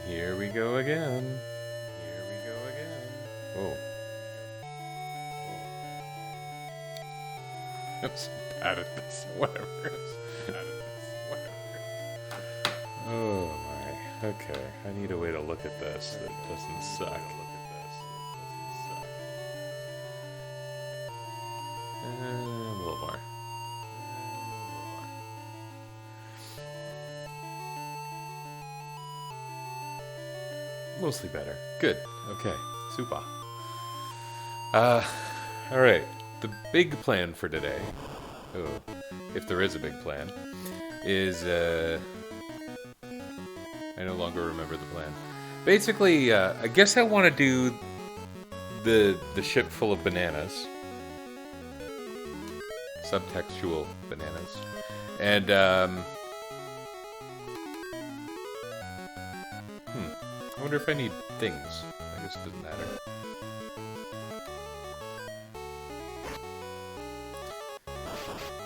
Here we go again. Here we go again. Oh. I'm so bad at this. Whatever. Oh my. Okay. I need a way to look at this that doesn't suck. A little more. Mostly better. Good. Okay. Super. Alright. The big plan for today, oh, if there is a big plan, is, I no longer remember the plan. Basically, I guess I want to do the ship full of bananas. Subtextual bananas. And, I wonder if I need things. I guess it doesn't matter.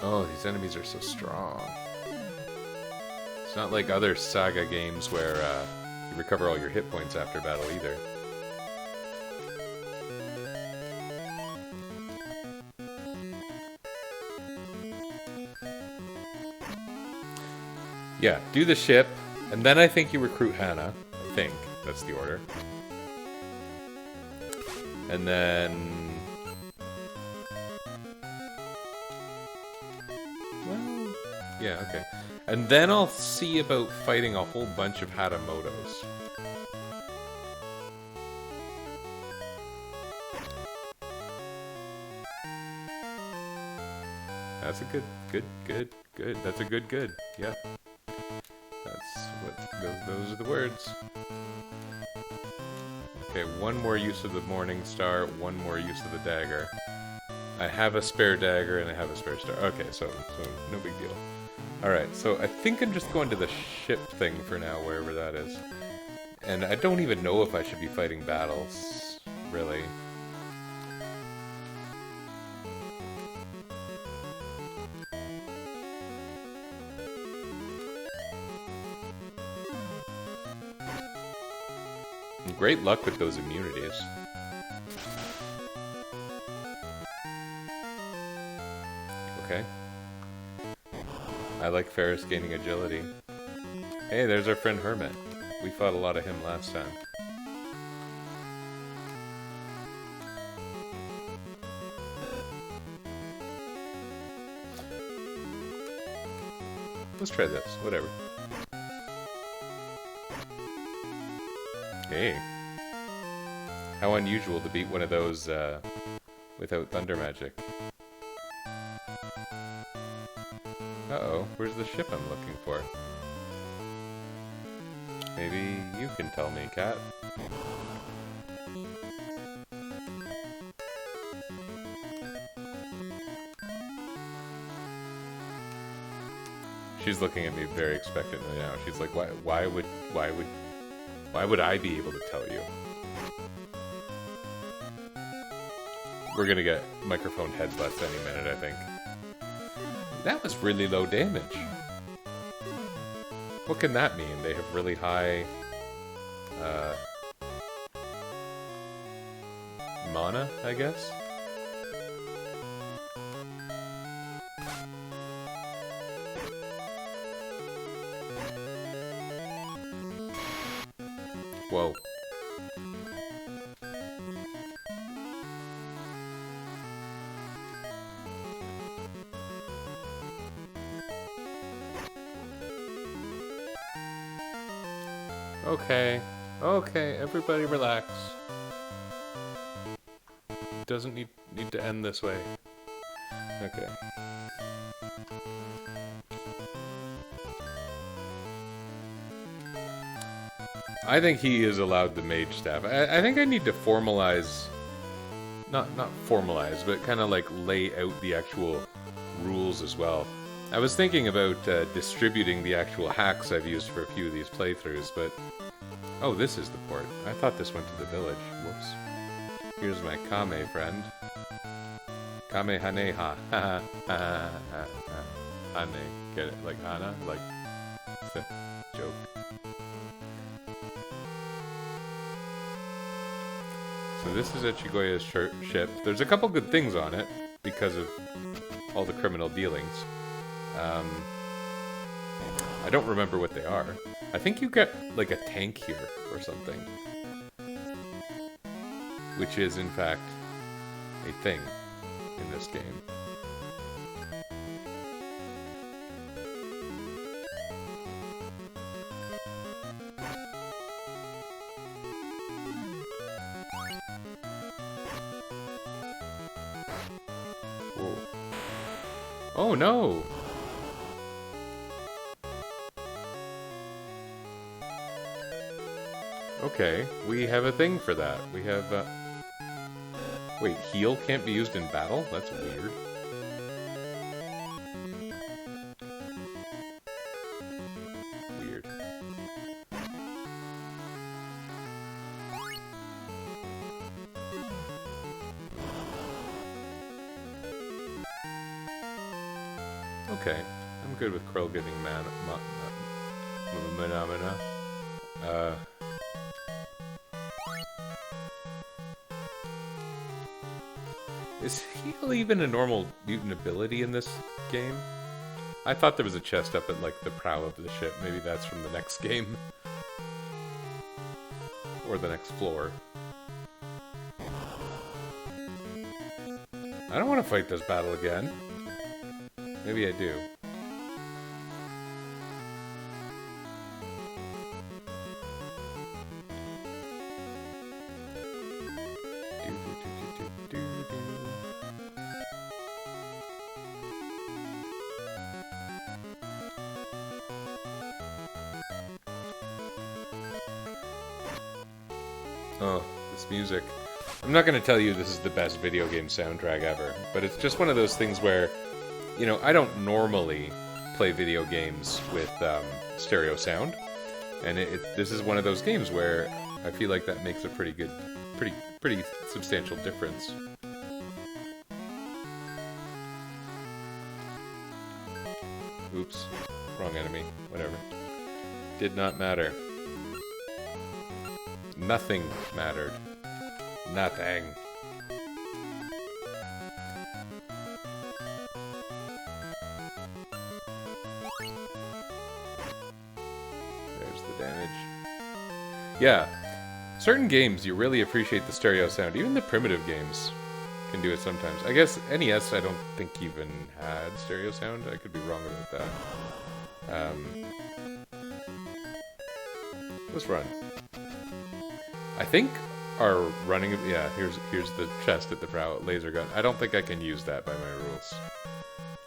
Oh, these enemies are so strong. It's not like other Saga games where you recover all your hit points after battle either. Yeah, do the ship, and then I think you recruit Hannah. I think that's the order. And then... well, yeah, okay. And then I'll see about fighting a whole bunch of Hatamotos. That's a good. That's a good. Yeah. That's what, those are the words. Okay, one more use of the Morning Star, one more use of the dagger. I have a spare dagger and I have a spare star. Okay, so no big deal. Alright, so I think I'm just going to the ship thing for now, wherever that is. And I don't even know if I should be fighting battles, really. Great luck with those immunities. Okay. I like Ferris gaining agility. Hey, there's our friend Hermit. We fought a lot of him last time. Let's try this, whatever. Hey. How unusual to beat one of those without thunder magic. Uh-oh, where's the ship I'm looking for? Maybe you can tell me, Cat. She's looking at me very expectantly now. She's like, why would I be able to tell you? We're gonna get microphone headbutts any minute, I think. That was really low damage. What can that mean? They have really high... mana, I guess? Whoa. Okay, everybody relax. Doesn't need to end this way. Okay. I think he is allowed the mage staff. I think I need to formalize... Not formalize, but kind of like lay out the actual rules as well. I was thinking about distributing the actual hacks I've used for a few of these playthroughs, but... Oh, this is the port. I thought this went to the village. Whoops. Here's my Kame friend. Kamehameha. Ha ha ha ha ha. Hane. Get it? Like Hana? Like... It's a joke. this is Echigoya's ship. There's a couple good things on it because of all the criminal dealings. I don't remember what they are. I think you get like a tank here or something. Which is in fact a thing in this game. Whoa. Oh no! Okay, we have a thing for that. We have, wait, heal can't be used in battle? That's weird. Weird. Okay, I'm good with Krill getting mana. Is heal even a normal mutant ability in this game? I thought there was a chest up at, like, the prow of the ship. Maybe that's from the next game. Or the next floor. I don't want to fight this battle again. Maybe I do. Oh, this music. I'm not going to tell you this is the best video game soundtrack ever, but it's just one of those things where, you know, I don't normally play video games with stereo sound, and this is one of those games where I feel like that makes a pretty substantial difference. Oops, wrong enemy, whatever. Did not matter. Nothing mattered. Nothing. There's the damage. Yeah. Certain games, you really appreciate the stereo sound. Even the primitive games can do it sometimes. I guess NES, I don't think even had stereo sound. I could be wrong about that. Let's run. I think our running... Yeah, here's the chest at the prow, laser gun. I don't think I can use that by my rules.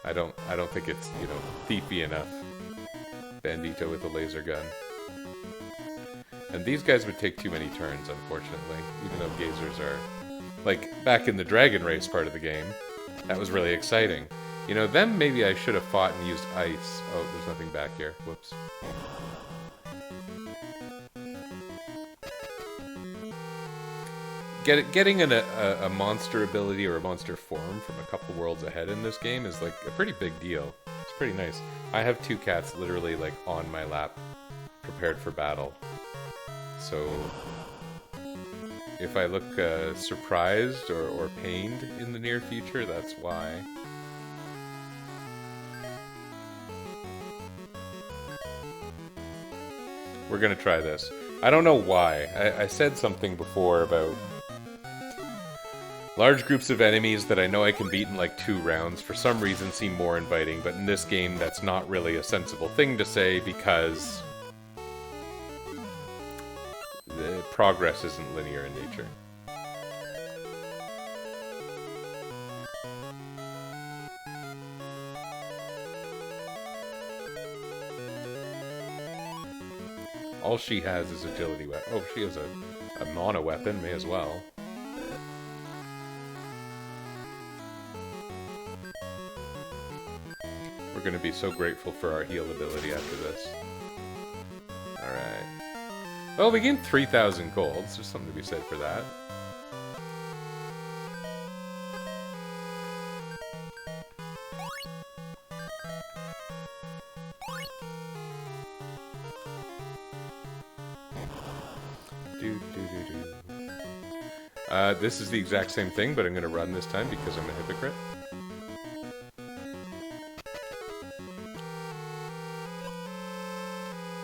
I don't think it's, you know, thiefy enough. Bandito with a laser gun. And these guys would take too many turns, unfortunately. Even though gazers are... Like, back in the Dragon Race part of the game, that was really exciting. You know, then maybe I should have fought and used ice. Oh, there's nothing back here. Whoops. Getting a monster ability or a monster form from a couple worlds ahead in this game is like a pretty big deal. It's pretty nice. I have two cats literally like on my lap, prepared for battle. So if I look surprised or pained in the near future, that's why. We're gonna try this. I don't know why. I said something before about large groups of enemies that I know I can beat in like 2 rounds for some reason seem more inviting, but in this game that's not really a sensible thing to say because the progress isn't linear in nature. All she has is agility weapon. Oh, she has a mono weapon, may as well. We're going to be so grateful for our heal ability after this. Alright. Well, we gained 3,000 gold. There's something to be said for that. This is the exact same thing, but I'm going to run this time because I'm a hypocrite.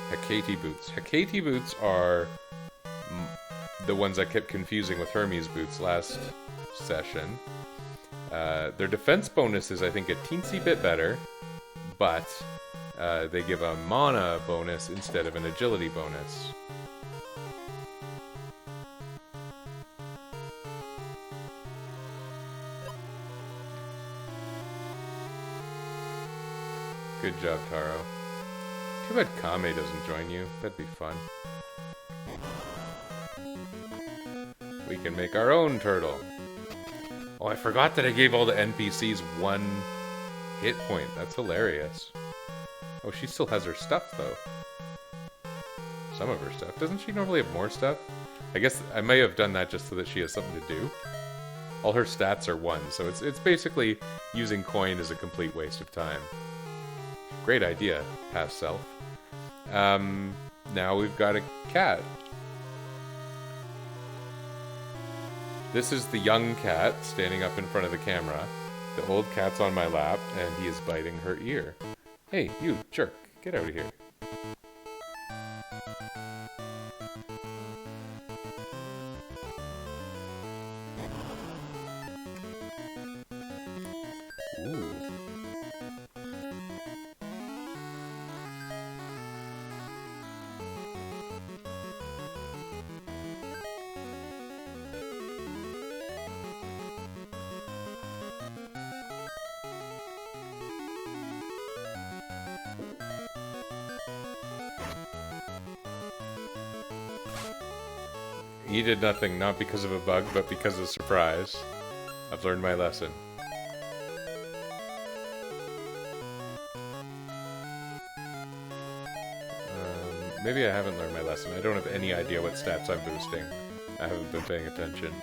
Hecate boots. Hecate boots are the ones I kept confusing with Hermes boots last session. Their defense bonus is, I think, a teensy bit better, but they give a mana bonus instead of an agility bonus. Good job, Taro. Too bad Kame doesn't join you. That'd be fun. We can make our own turtle. Oh, I forgot that I gave all the NPCs 1 hit point. That's hilarious. Oh, she still has her stuff, though. Some of her stuff. Doesn't she normally have more stuff? I guess I may have done that just so that she has something to do. All her stats are 1, so it's basically using coin as a complete waste of time. Great idea, past self. Now we've got a cat. This is the young cat standing up in front of the camera. The old cat's on my lap, and he is biting her ear. Hey, you jerk, get out of here. Ooh. He did nothing, not because of a bug, but because of surprise. I've learned my lesson. Maybe I haven't learned my lesson. I don't have any idea what stats I'm boosting. I haven't been paying attention.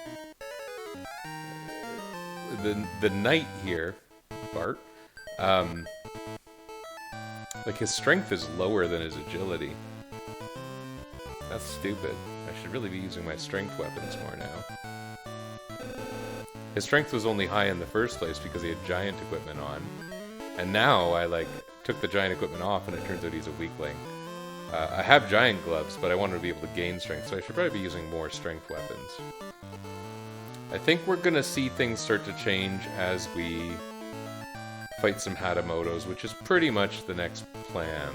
The knight here, Bart, like his strength is lower than his agility. That's stupid. I should really be using my strength weapons more now. His strength was only high in the first place because he had giant equipment on. And now I, took the giant equipment off and it turns out he's a weakling. I have giant gloves, but I wanted to be able to gain strength, so I should probably be using more strength weapons. I think we're gonna see things start to change as we fight some Hatamotos, which is pretty much the next plan.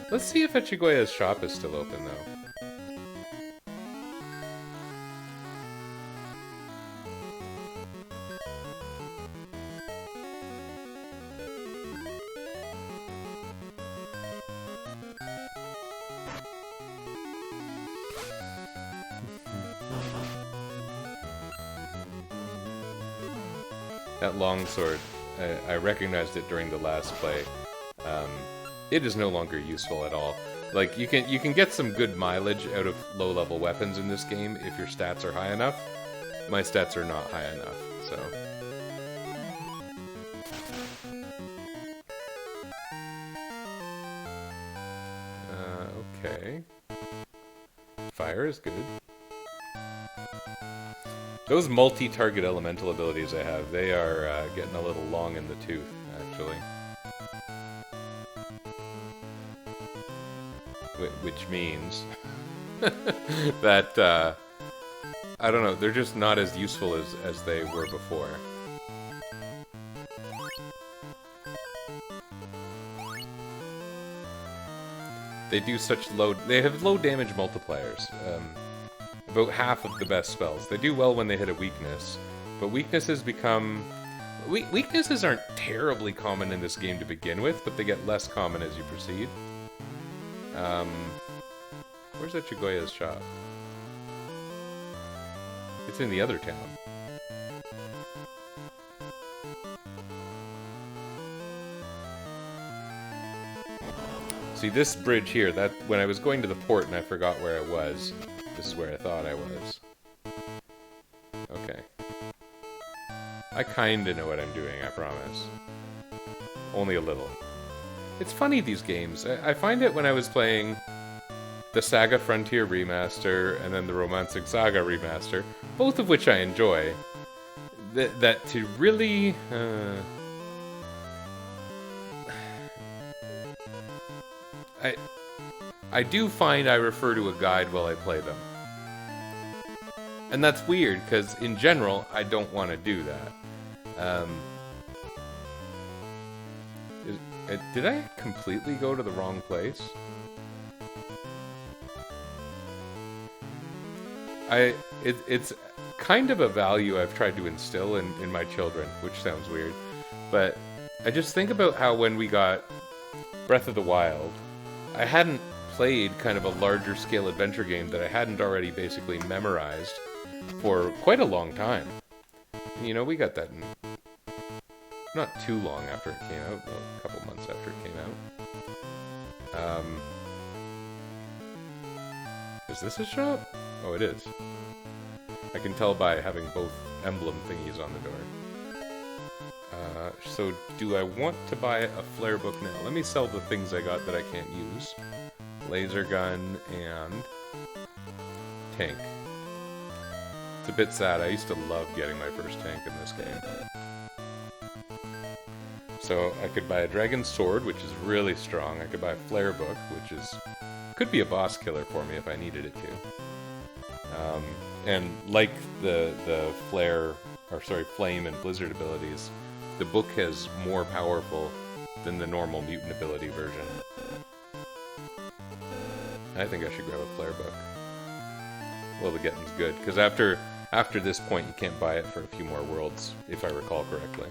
Let's see if Echigoya's shop is still open, though. That longsword, I recognized it during the last play. It is no longer useful at all. Like, you can get some good mileage out of low-level weapons in this game if your stats are high enough. My stats are not high enough, so... okay. Fire is good. Those multi-target elemental abilities I have, they are getting a little long in the tooth, actually. Which means that, I don't know, they're just not as useful as they were before. They do such low... They have low damage multipliers. About half of the best spells. They do well when they hit a weakness, but weaknesses become... Weaknesses aren't terribly common in this game to begin with, but they get less common as you proceed. Where's Echigoya's shop? It's in the other town. See, this bridge here, that when I was going to the port and I forgot where I was, this is where I thought I was. Okay. I kinda know what I'm doing, I promise. Only a little. It's funny, these games. I find it when I was playing the Saga Frontier remaster and then the Romancing Saga remaster, both of which I enjoy. That to really I do find I refer to a guide while I play them. And that's weird, because in general, I don't want to do that. Did I completely go to the wrong place? It's kind of a value I've tried to instill in my children, which sounds weird. But I just think about how when we got Breath of the Wild, I hadn't played kind of a larger scale adventure game that I hadn't already basically memorized for quite a long time. You know, we got that in not too long after it came out, well, a couple months after it came out. Is this a shop? Oh, it is. I can tell by having both emblem thingies on the door. So do I want to buy a flare book now? Let me sell the things I got that I can't use. Laser gun and tank. It's a bit sad. I used to love getting my first tank in this game. So I could buy a dragon sword, which is really strong. I could buy a flare book, which is could be a boss killer for me if I needed it to. And like the flame and blizzard abilities, the book is more powerful than the normal mutant ability version. I think I should grab a flare book. Well, the getting's good, because after this point you can't buy it for a few more worlds, if I recall correctly.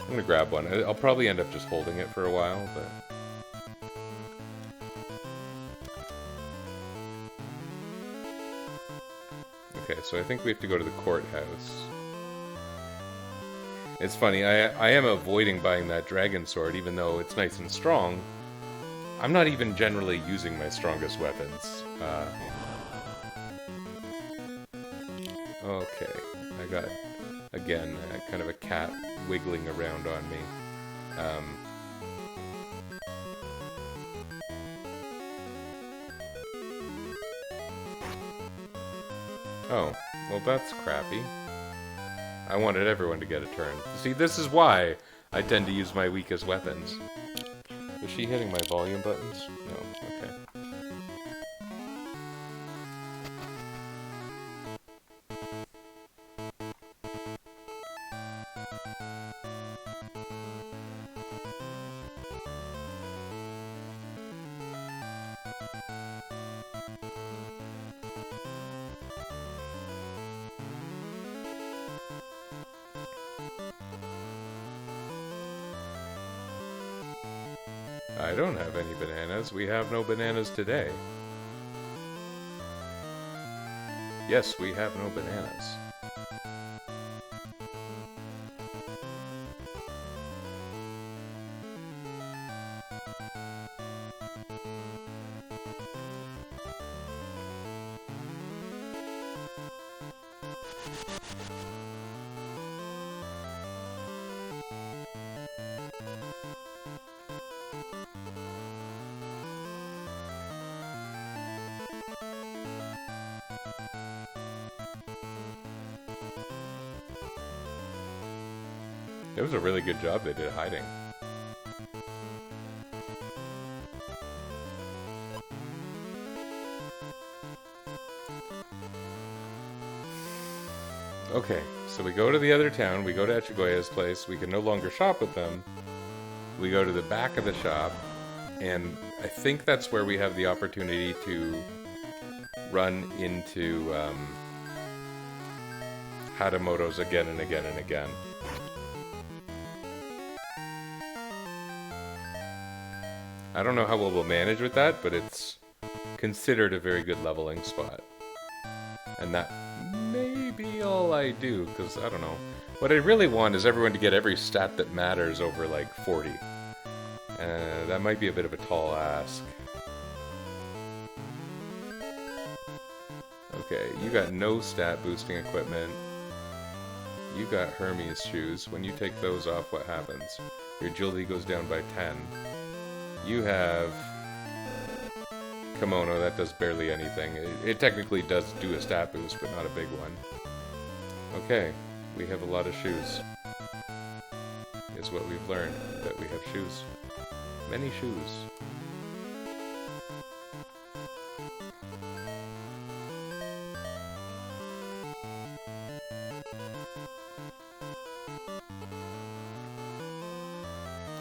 I'm gonna grab one. I'll probably end up just holding it for a while, but... Okay, so I think we have to go to the courthouse. It's funny, I am avoiding buying that dragon sword, even though it's nice and strong. I'm not even generally using my strongest weapons. Okay, I got, again, kind of a cat wiggling around on me. Oh, well that's crappy. I wanted everyone to get a turn. See, this is why I tend to use my weakest weapons. Was she hitting my volume buttons? No, okay. I don't have any bananas. We have no bananas today. Yes, we have no bananas. It was a really good job they did hiding. Okay, so we go to the other town, we go to Echegoya's place, we can no longer shop with them. We go to the back of the shop, and I think that's where we have the opportunity to run into Hatamoto's again and again and again. I don't know how well we'll manage with that, but it's considered a very good leveling spot. And that may be all I do, because I don't know. What I really want is everyone to get every stat that matters over like 40. That might be a bit of a tall ask. Okay, you got no stat boosting equipment. You got Hermes shoes. When you take those off, what happens? Your agility goes down by 10. You have Kimono, that does barely anything. It technically does do a stat boost, but not a big one. Okay, we have a lot of shoes. Is what we've learned, that we have shoes. Many shoes.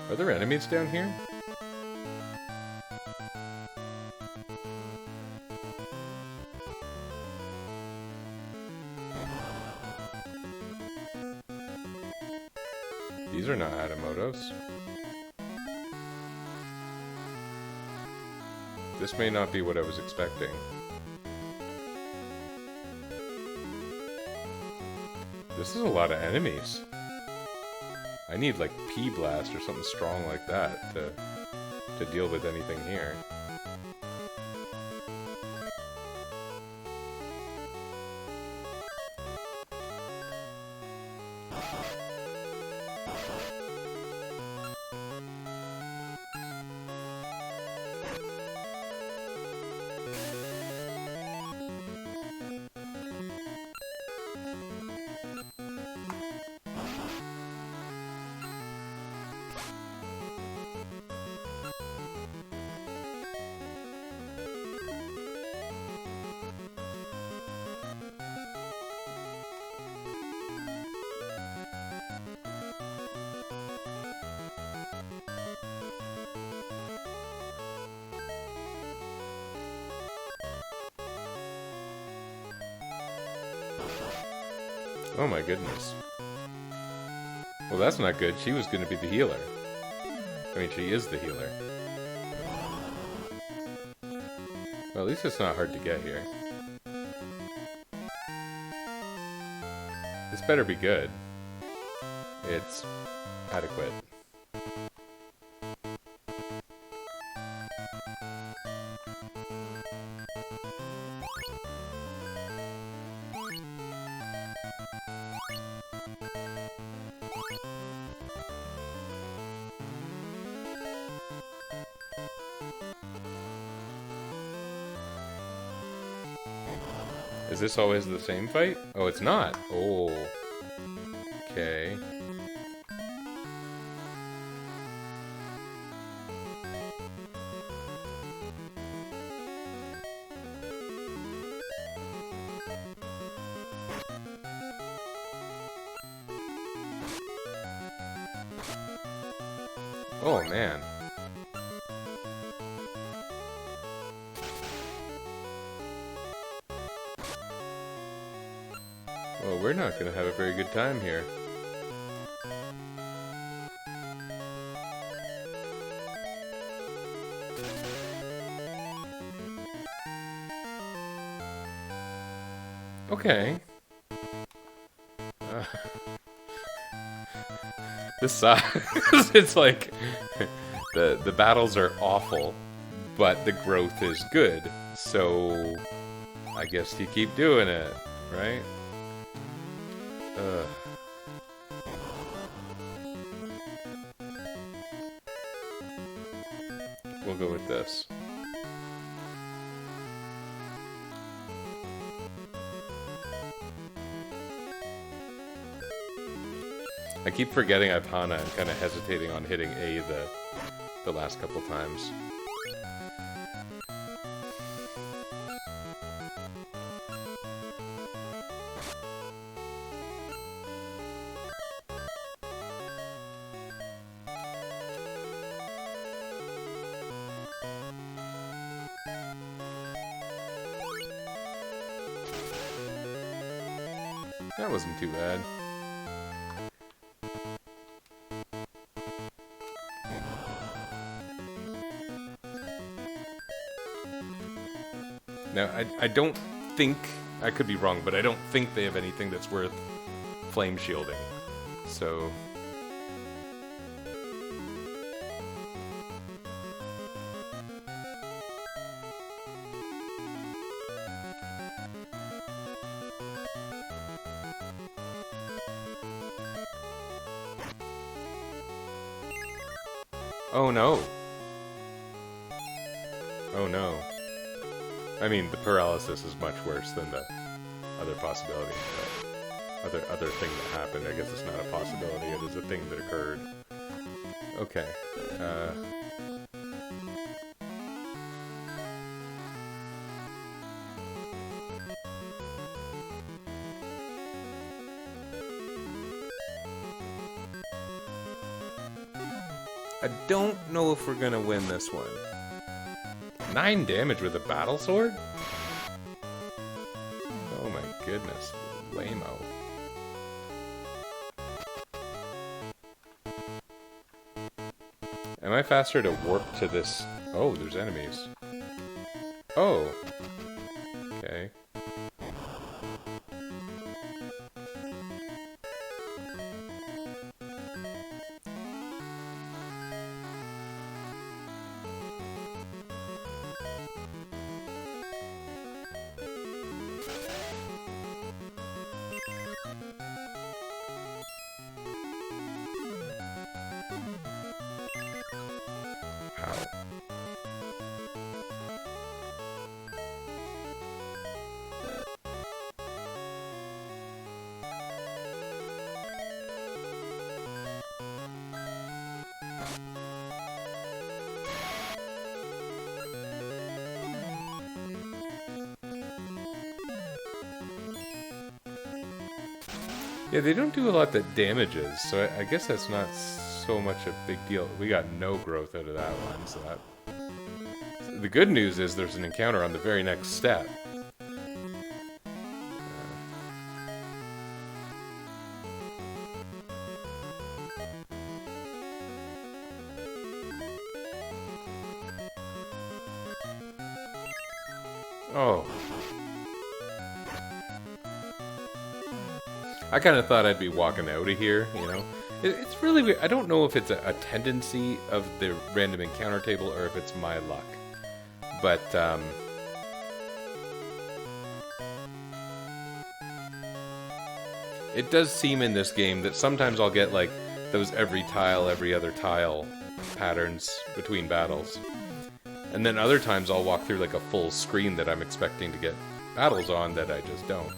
Are there enemies down here? These are not Hatamotos. This may not be what I was expecting. This is a lot of enemies. I need like P-Blast or something strong like that to deal with anything here. Oh my goodness. Well, that's not good. She was going to be the healer. I mean, she is the healer. Well, at least it's not hard to get here. This better be good. It's adequate. Is this always the same fight? Oh, it's not. Oh. Okay. Oh, man. Well, we're not going to have a very good time here. Okay. This sucks. It's like the battles are awful, but the growth is good. So I guess you keep doing it, right? We'll go with this. I keep forgetting I have Hana and kind of hesitating on hitting A the last couple times. That wasn't too bad. Now, I don't think, I could be wrong, but I don't think they have anything that's worth flame shielding. So... Oh no. Oh no. I mean, the paralysis is much worse than the other possibility. But other thing that happened, I guess it's not a possibility. It is a thing that occurred. Okay. I don't know if we're gonna win this one. 9 damage with a battle sword? Oh my goodness. Lame-o. Am I faster to warp to this? Oh, there's enemies. Oh. Okay. Yeah, they don't do a lot that damages, so I guess that's not so much a big deal. We got no growth out of that one, so that... The good news is there's an encounter on the very next step. Oh. I kind of thought I'd be walking out of here, you know? It's really weird. I don't know if it's a tendency of the random encounter table or if it's my luck. But, it does seem in this game that sometimes I'll get, like, those every other tile patterns between battles. And then other times I'll walk through, like, a full screen that I'm expecting to get battles on that I just don't.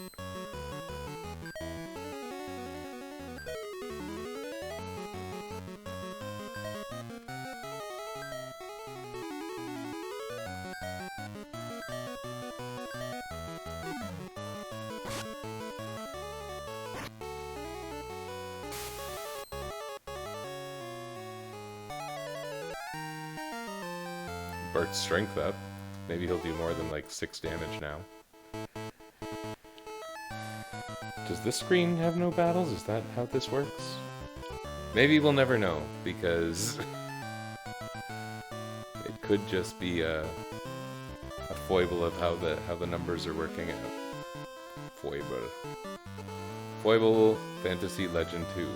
Bart's strength up. Maybe he'll do more than like 6 damage now. Does this screen have no battles? Is that how this works? Maybe we'll never know, because it could just be a foible of how the numbers are working out. Foible Fantasy Legend 2.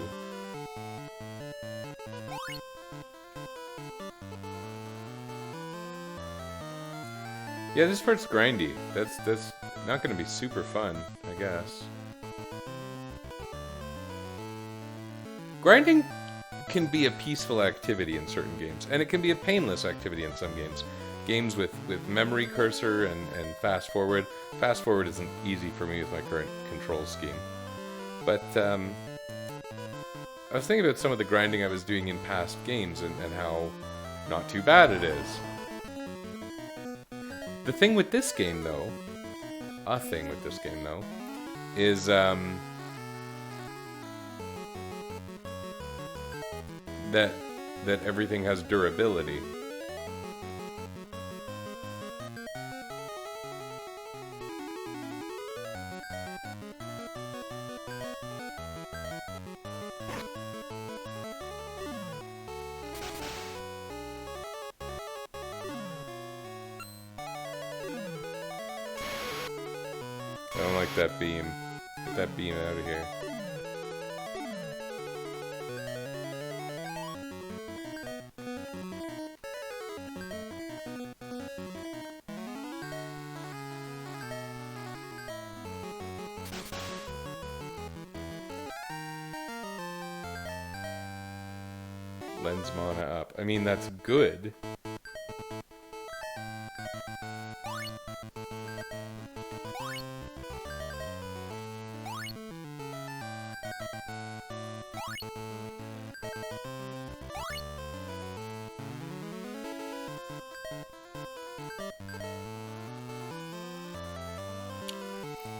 Yeah, this part's grindy. That's not going to be super fun, I guess. Grinding can be a peaceful activity in certain games, and it can be a painless activity in some games. Games with memory cursor and fast forward. Fast forward isn't easy for me with my current control scheme. But I was thinking about some of the grinding I was doing in past games and how not too bad it is. The thing with this game, though, is, that everything has durability. I don't like that beam. Get that beam out of here. Lens mana up. I mean, that's good.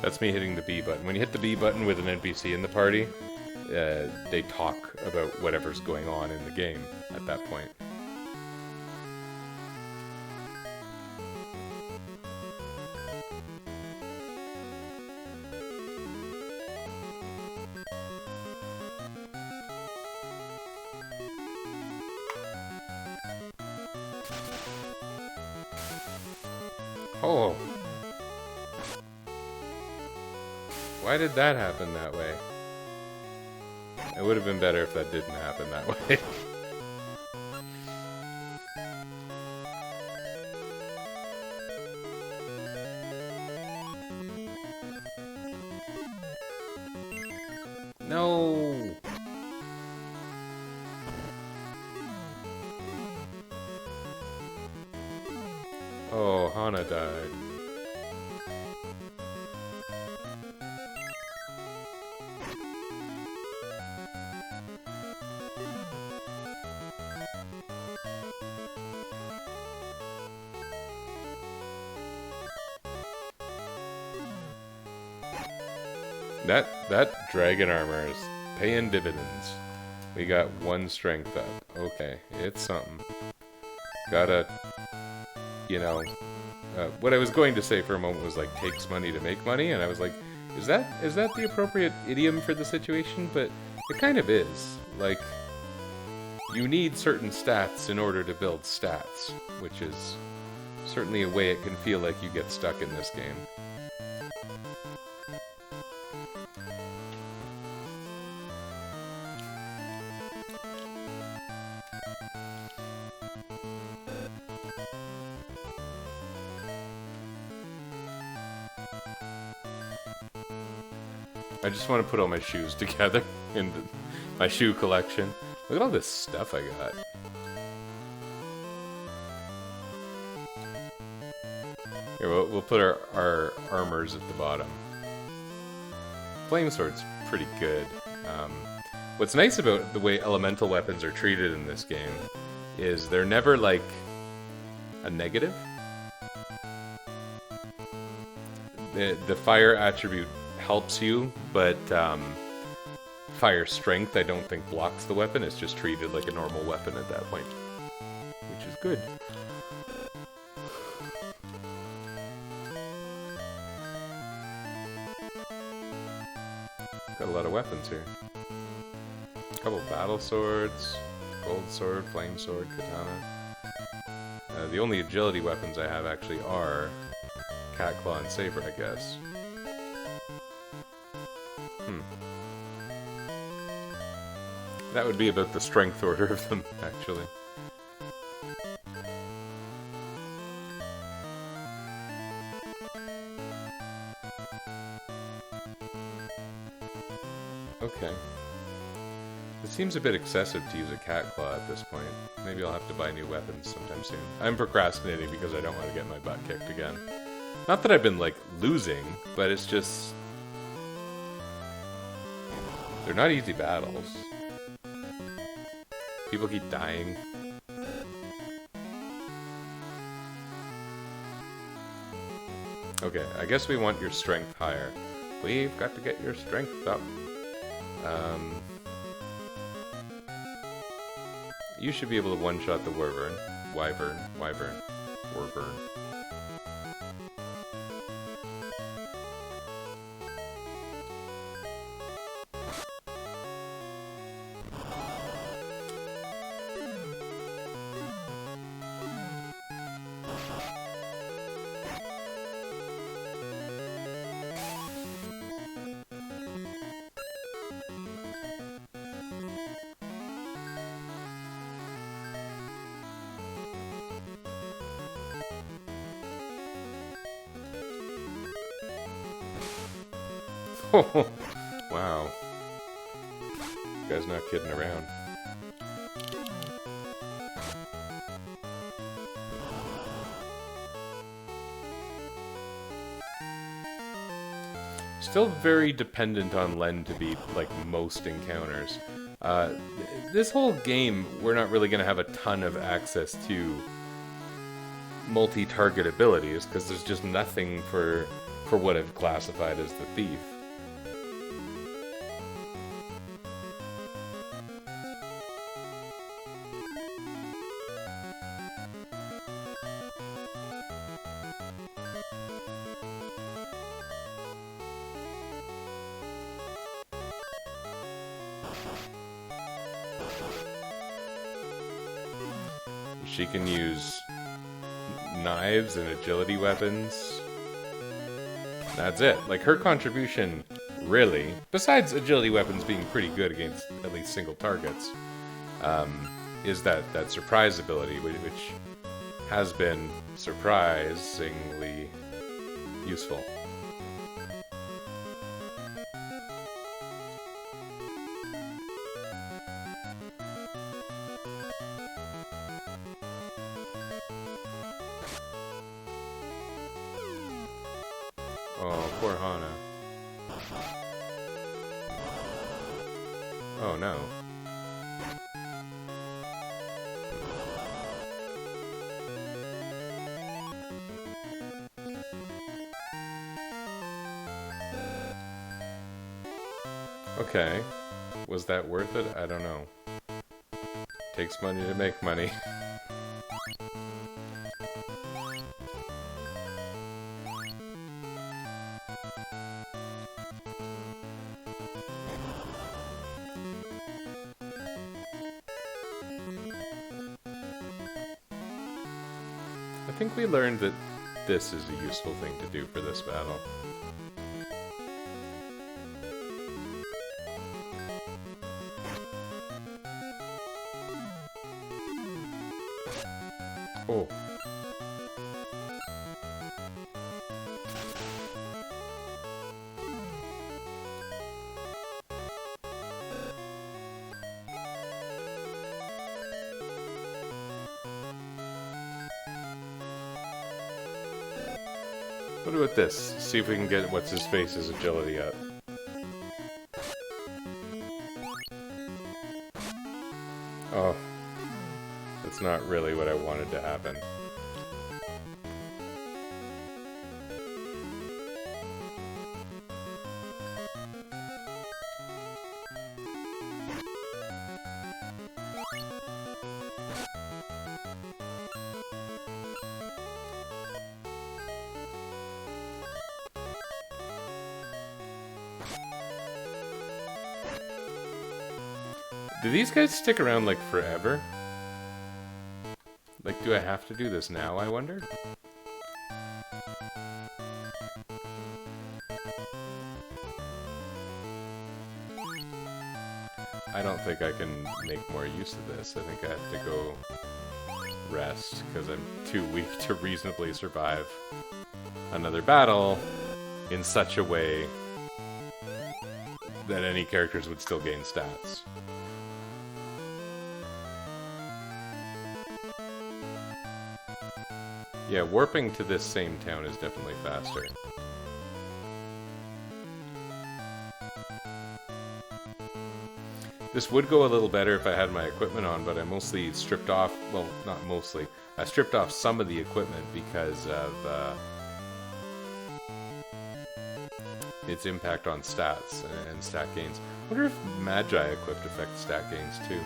That's me hitting the B button. When you hit the B button with an NPC in the party, they talk about whatever's going on in the game at that point. Oh. Why did that happen that way? It would have been better if that didn't happen that way. No. Oh, Hana died. That dragon armor is paying dividends. We got 1 strength up. Okay, it's something. Gotta, you know, what I was going to say for a moment was like, takes money to make money, and I was like, is that the appropriate idiom for the situation? But it kind of is. Like, you need certain stats in order to build stats, which is certainly a way it can feel like you get stuck in this game. I just want to put all my shoes together in my shoe collection. Look at all this stuff I got. Here, we'll put our armors at the bottom. Flame Sword's pretty good. What's nice about the way elemental weapons are treated in this game is they're never like a negative. The fire attribute helps you, but fire strength I don't think blocks the weapon. It's just treated like a normal weapon at that point, which is good. Got a lot of weapons here. A couple battle swords, gold sword, flame sword, katana. The only agility weapons I have actually are cat claw and saber, I guess. That would be about the strength order of them, actually. Okay. It seems a bit excessive to use a cat claw at this point. Maybe I'll have to buy new weapons sometime soon. I'm procrastinating because I don't want to get my butt kicked again. Not that I've been, like, losing, but it's just... they're not easy battles. People keep dying. Okay, I guess we want your strength higher. We've got to get your strength up. You should be able to one-shot the wyvern. Wyvern. Wow. You guys not kidding around. Still very dependent on Len to beat, like, most encounters. This whole game, we're not really going to have a ton of access to multi-target abilities, because there's just nothing for what I've classified as the thief. She can use knives and agility weapons. That's it. Like, her contribution, really, besides agility weapons being pretty good against at least single targets, is that surprise ability, which has been surprisingly useful. Oh, poor Hana. Oh no. Okay. Was that worth it? I don't know. Takes money to make money. I think we learned that this is a useful thing to do for this battle. Oh. What about this? See if we can get what's-his-face's agility up. Oh. That's not really what I wanted to happen. Do these guys stick around, like, forever? Like, do I have to do this now, I wonder? I don't think I can make more use of this. I think I have to go rest, because I'm too weak to reasonably survive another battle in such a way that any characters would still gain stats. Yeah, warping to this same town is definitely faster. This would go a little better if I had my equipment on, but I mostly stripped off, well, not mostly, I stripped off some of the equipment because of its impact on stats and stat gains. I wonder if Magi equipped affect stat gains too.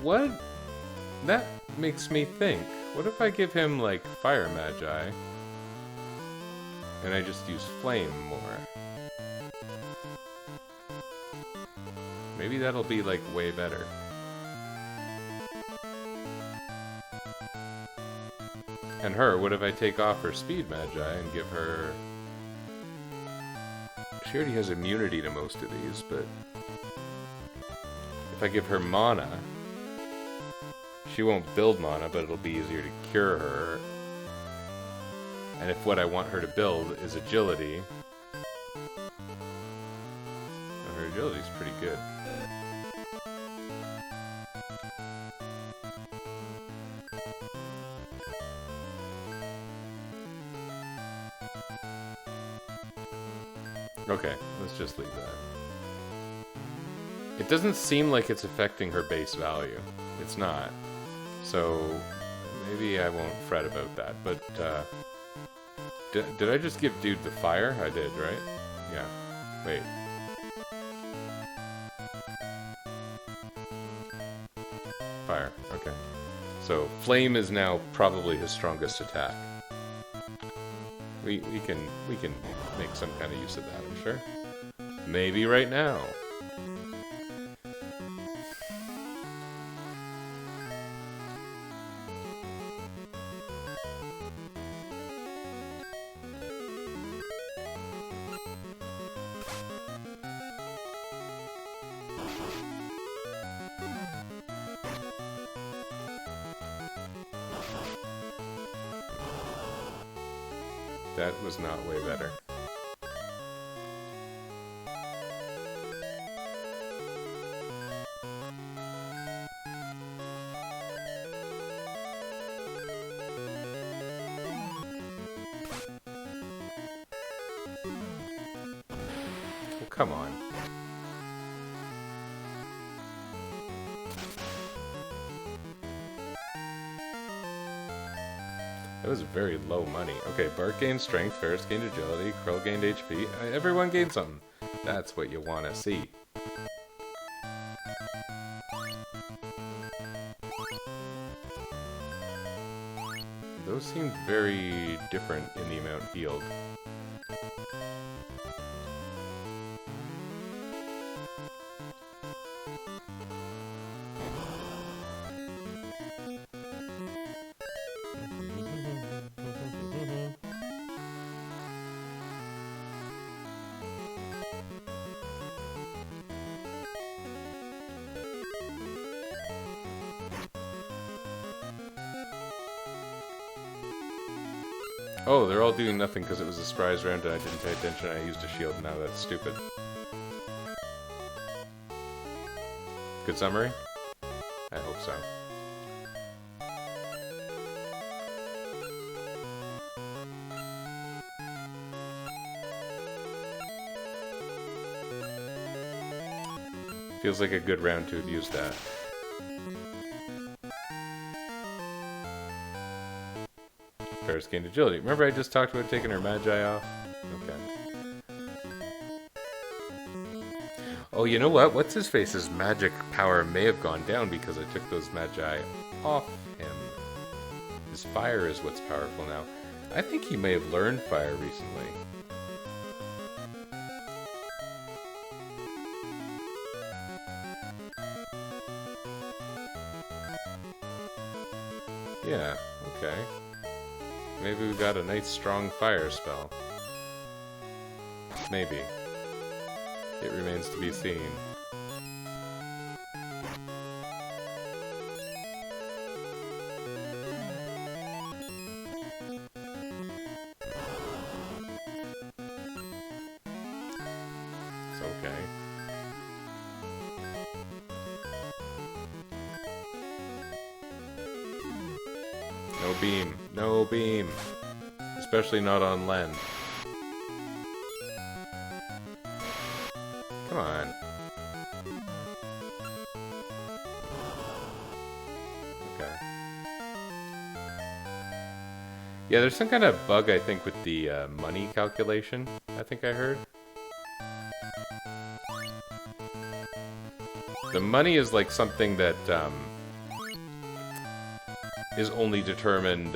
What? That makes me think. What if I give him, like, Fire Magi, and I just use Flame more? Maybe that'll be, like, way better. And her, what if I take off her Speed Magi and give her... She already has immunity to most of these, but... If I give her Mana... She won't build mana, but it'll be easier to cure her. And if what I want her to build is agility... Well, her agility's pretty good. Okay, let's just leave that. It doesn't seem like it's affecting her base value. It's not. So maybe I won't fret about that. But did I just give dude the fire? I did, right? Yeah. Wait. Fire. Okay. So flame is now probably his strongest attack. We can make some kind of use of that, I'm sure. Maybe right now. That was not way better. Oh, come on. That was very low money. Okay, Bart gained strength, Ferris gained agility, Krill gained HP. Everyone gained something. That's what you want to see. Those seemed very different in the amount healed. Oh, they're all doing nothing because it was a surprise round and I didn't pay attention. I used a shield. Now that's stupid. Good summary? I hope so. Feels like a good round to have used that. Ferris gained agility. Remember I just talked about taking her Magi off? Okay. Oh, you know what? What's-his-face's magic power may have gone down because I took those Magi off him. His fire is what's powerful now. I think he may have learned fire recently. Yeah, okay. Maybe we got a nice strong fire spell. Maybe. It remains to be seen. It's okay. No beam. No beam. Especially not on Len. Come on. Okay. Yeah, there's some kind of bug, I think, with the money calculation, I think I heard. The money is like something that is only determined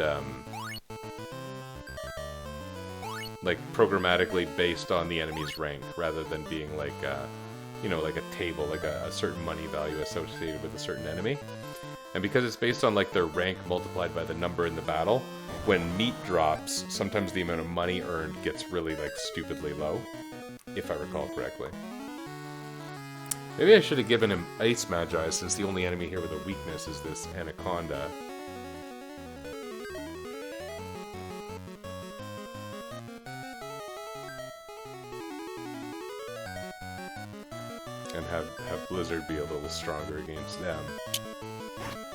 like programmatically based on the enemy's rank, rather than being like you know, like a table, like a certain money value associated with a certain enemy. And because it's based on like their rank multiplied by the number in the battle, when meat drops, sometimes the amount of money earned gets really like stupidly low, if I recall correctly. Maybe I should have given him Ice Magi, since the only enemy here with a weakness is this Anaconda. And have Blizzard be a little stronger against them,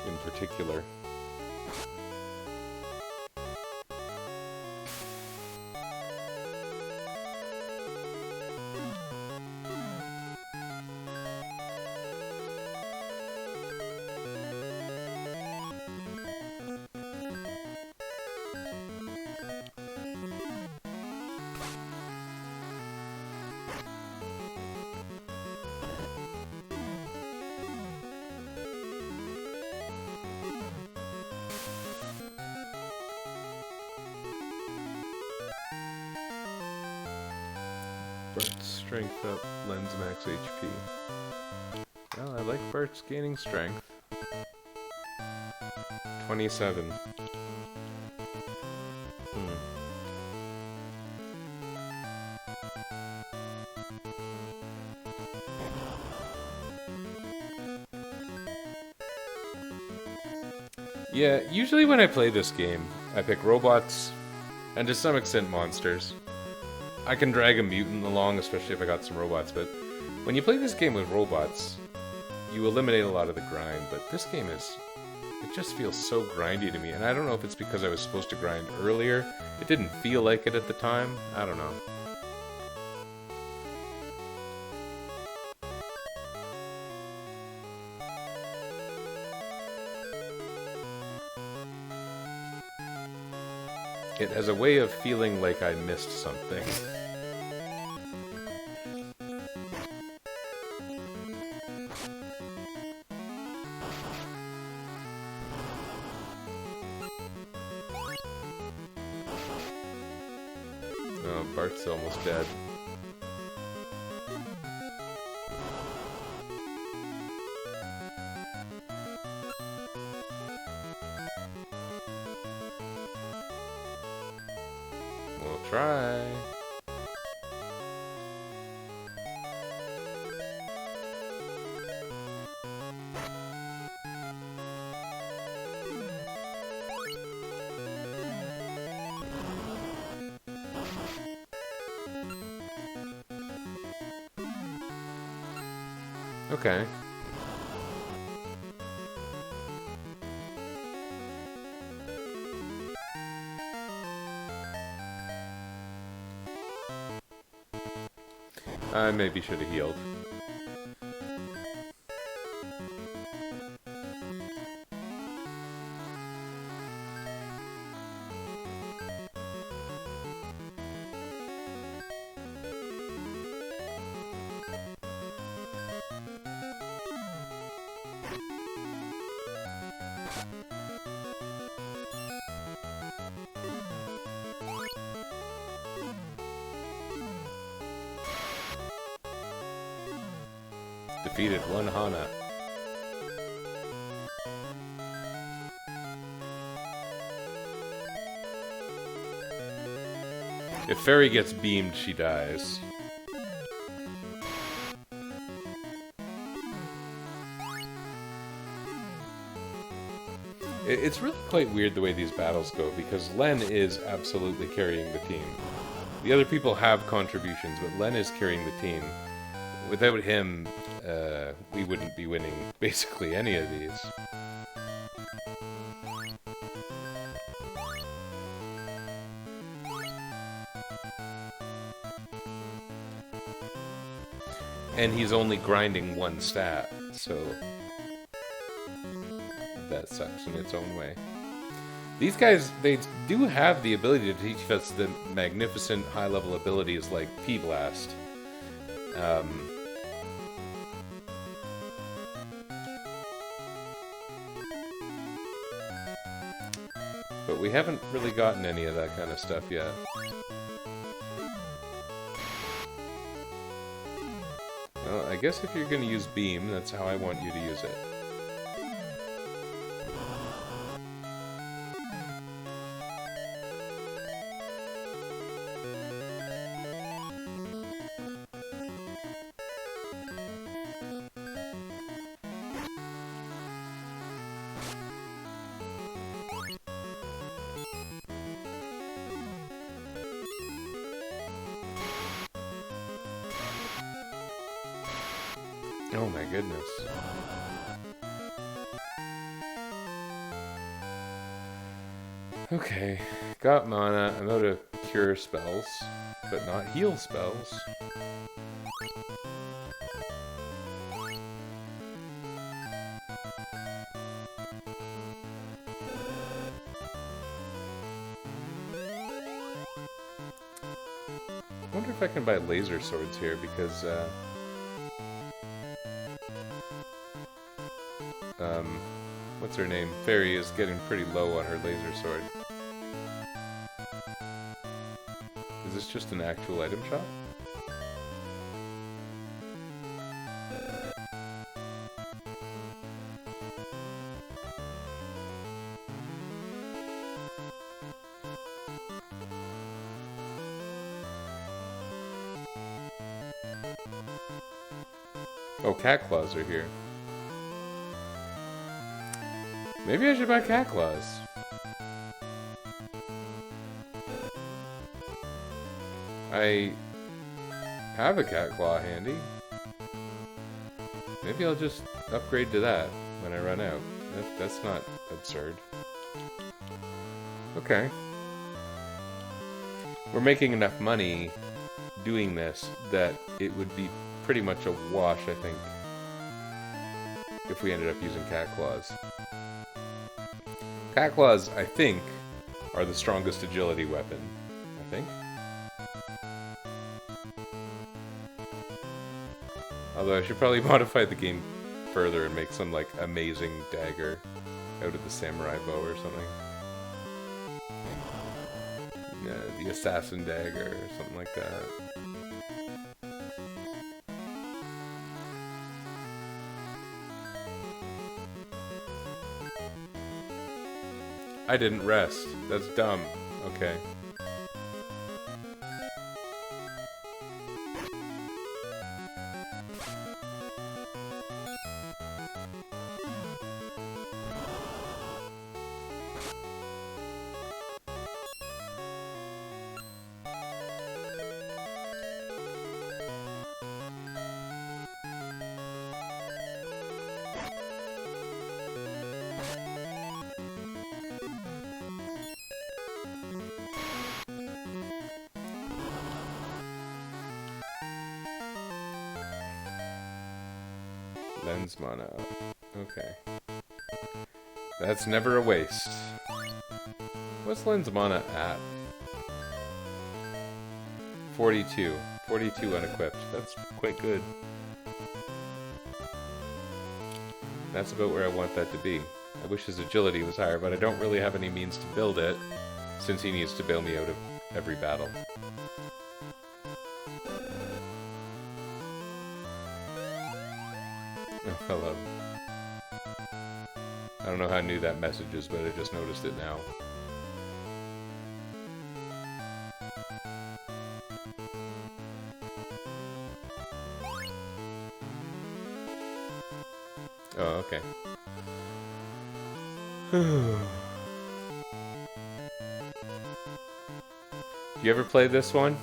in particular. Bart's strength up, Len's max HP. Well, I like Bart's gaining strength. 27. Yeah, usually when I play this game, I pick robots, and to some extent monsters. I can drag a mutant along, especially if I got some robots, but when you play this game with robots, you eliminate a lot of the grind, but this game it just feels so grindy to me, and I don't know if it's because I was supposed to grind earlier. It didn't feel like it at the time. I don't know. It has a way of feeling like I missed something. Oh, Bart's almost dead. We'll try. Okay. I maybe should have healed. Defeated one Hana. If Fairy gets beamed, she dies. It's really quite weird the way these battles go, because Len is absolutely carrying the team. The other people have contributions, but Len is carrying the team. Without him, we wouldn't be winning basically any of these. And he's only grinding one stat, so that sucks in its own way. These guys, they do have the ability to teach us the magnificent high-level abilities like P-Blast. But we haven't really gotten any of that kind of stuff yet. Well, I guess if you're going to use Beam, that's how I want you to use it. Oh my goodness. Okay, got mana. I'm out of cure spells, but not heal spells. I wonder if I can buy laser swords here, because what's her name? Fairy is getting pretty low on her laser sword. Is this just an actual item shop? Oh, cat claws are here. Maybe I should buy cat claws. I have a cat claw handy. Maybe I'll just upgrade to that when I run out. That's not absurd. Okay. We're making enough money doing this that it would be pretty much a wash, I think, if we ended up using cat claws. Cat claws, I think, are the strongest agility weapon. I think. Although I should probably modify the game further and make some, like, amazing dagger out of the samurai bow or something. Yeah, the assassin dagger or something like that. I didn't rest. That's dumb. Okay. Lens mana. Okay. That's never a waste. What's lens mana at? 42. 42 unequipped. That's quite good. That's about where I want that to be. I wish his agility was higher, but I don't really have any means to build it, since he needs to bail me out of every battle. Oh, hello. I don't know how new that message is, but I just noticed it now. Oh, okay. You ever play this one?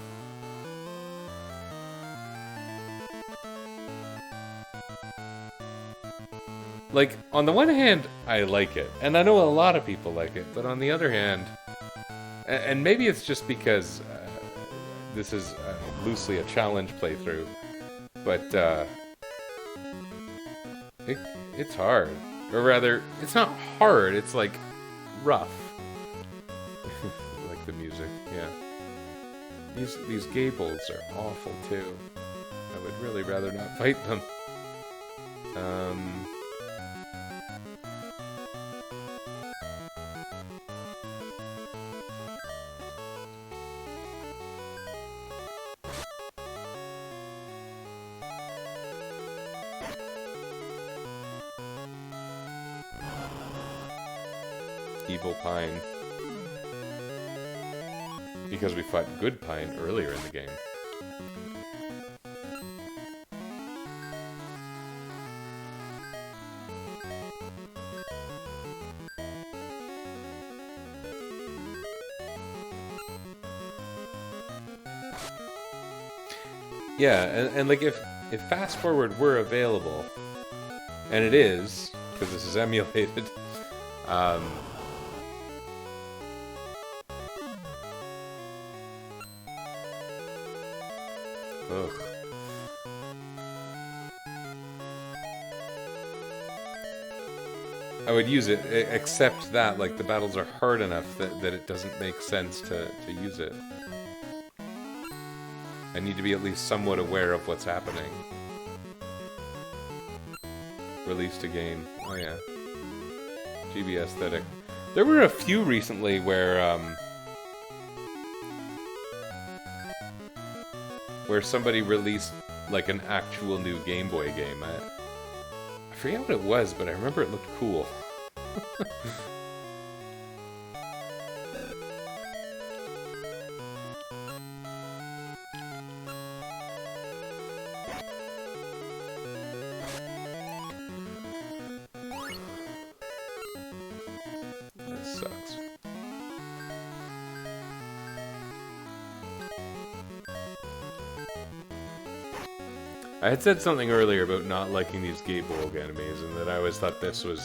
Like, on the one hand, I like it. And I know a lot of people like it. But on the other hand, and maybe it's just because this is loosely a challenge playthrough, but it's hard. Or rather, it's not hard, it's like rough. Like the music, yeah. These gables are awful too. I would really rather not fight them. Evil Pine. Because we fought Good Pine earlier in the game. Yeah, and like if fast forward were available, and it is, because this is emulated, ugh. I would use it, except that, like, the battles are hard enough that it doesn't make sense to use it. I need to be at least somewhat aware of what's happening. Released a game. Oh yeah. GB aesthetic. There were a few recently where somebody released like an actual new Game Boy game. I forget what it was, but I remember it looked cool. I had said something earlier about not liking these Gatebolg enemies, and that I always thought this was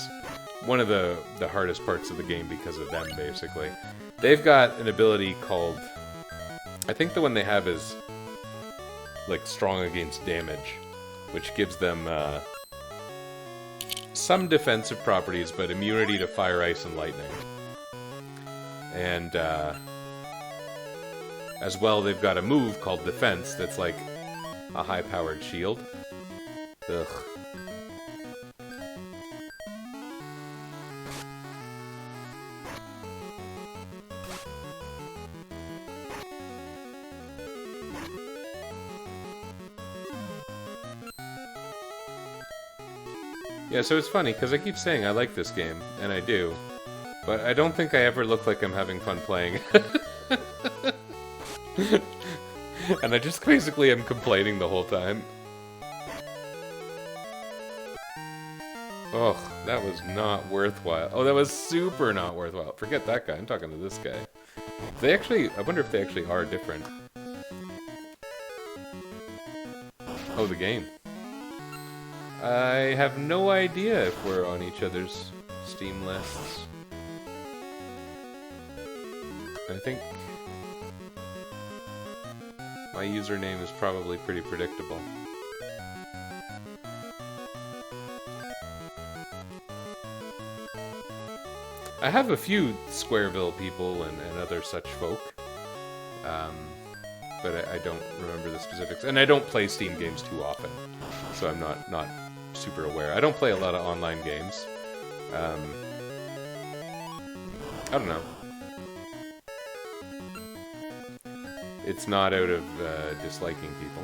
one of the hardest parts of the game because of them, basically. They've got an ability called... I think the one they have is, like, strong against damage, which gives them some defensive properties, but immunity to fire, ice, and lightning. And as well, they've got a move called Defense that's like a high-powered shield. Ugh. Yeah, so it's funny, because I keep saying I like this game, and I do, but I don't think I ever look like I'm having fun playing. And I just basically am complaining the whole time. Oh, that was not worthwhile. Oh, that was super not worthwhile. Forget that guy, I'm talking to this guy. They actually, I wonder if they actually are different. Oh, the game. I have no idea if we're on each other's Steam lists. I think my username is probably pretty predictable. I have a few Squareville people and other such folk, but I don't remember the specifics. And I don't play Steam games too often, so I'm not super aware. I don't play a lot of online games. I don't know. It's not out of disliking people.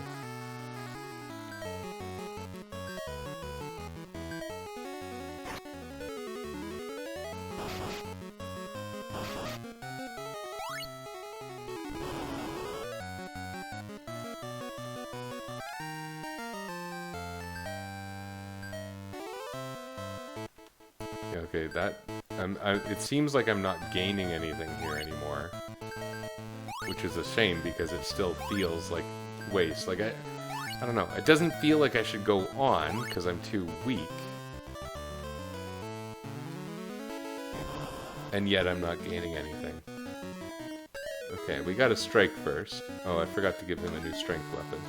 Okay, that... it seems like I'm not gaining anything here anymore. Which is a shame, because it still feels like waste. Like, I don't know. It doesn't feel like I should go on, because I'm too weak. And yet I'm not gaining anything. Okay, we gotta strike first. Oh, I forgot to give him a new strength weapon.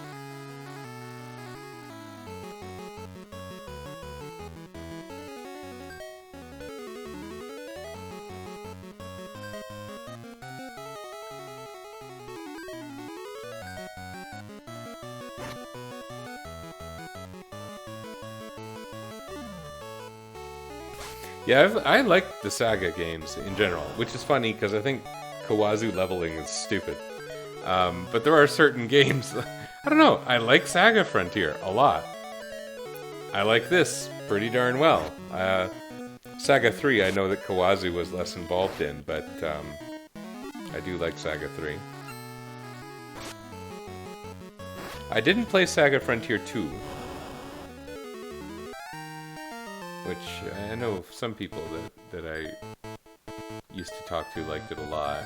Yeah, I like the Saga games in general, which is funny because I think Kawazu leveling is stupid. But there are certain games, I don't know, I like Saga Frontier a lot. I like this pretty darn well. Saga 3 I know that Kawazu was less involved in, but I do like Saga 3. I didn't play Saga Frontier 2. Which I know some people that I used to talk to liked it a lot.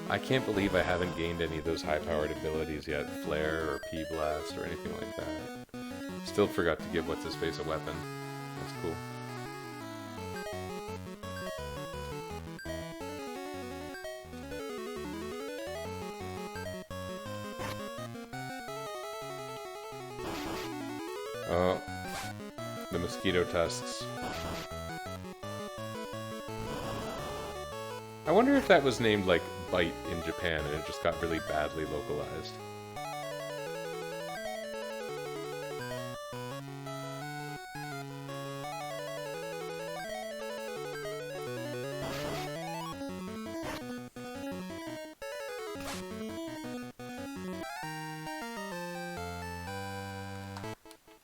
I can't believe I haven't gained any of those high-powered abilities yet. Flare or P-Blast or anything like that. Still forgot to give What's-His-Face a weapon. That's cool. Oh, the mosquito tusks. I wonder if that was named, like, Bite in Japan and it just got really badly localized.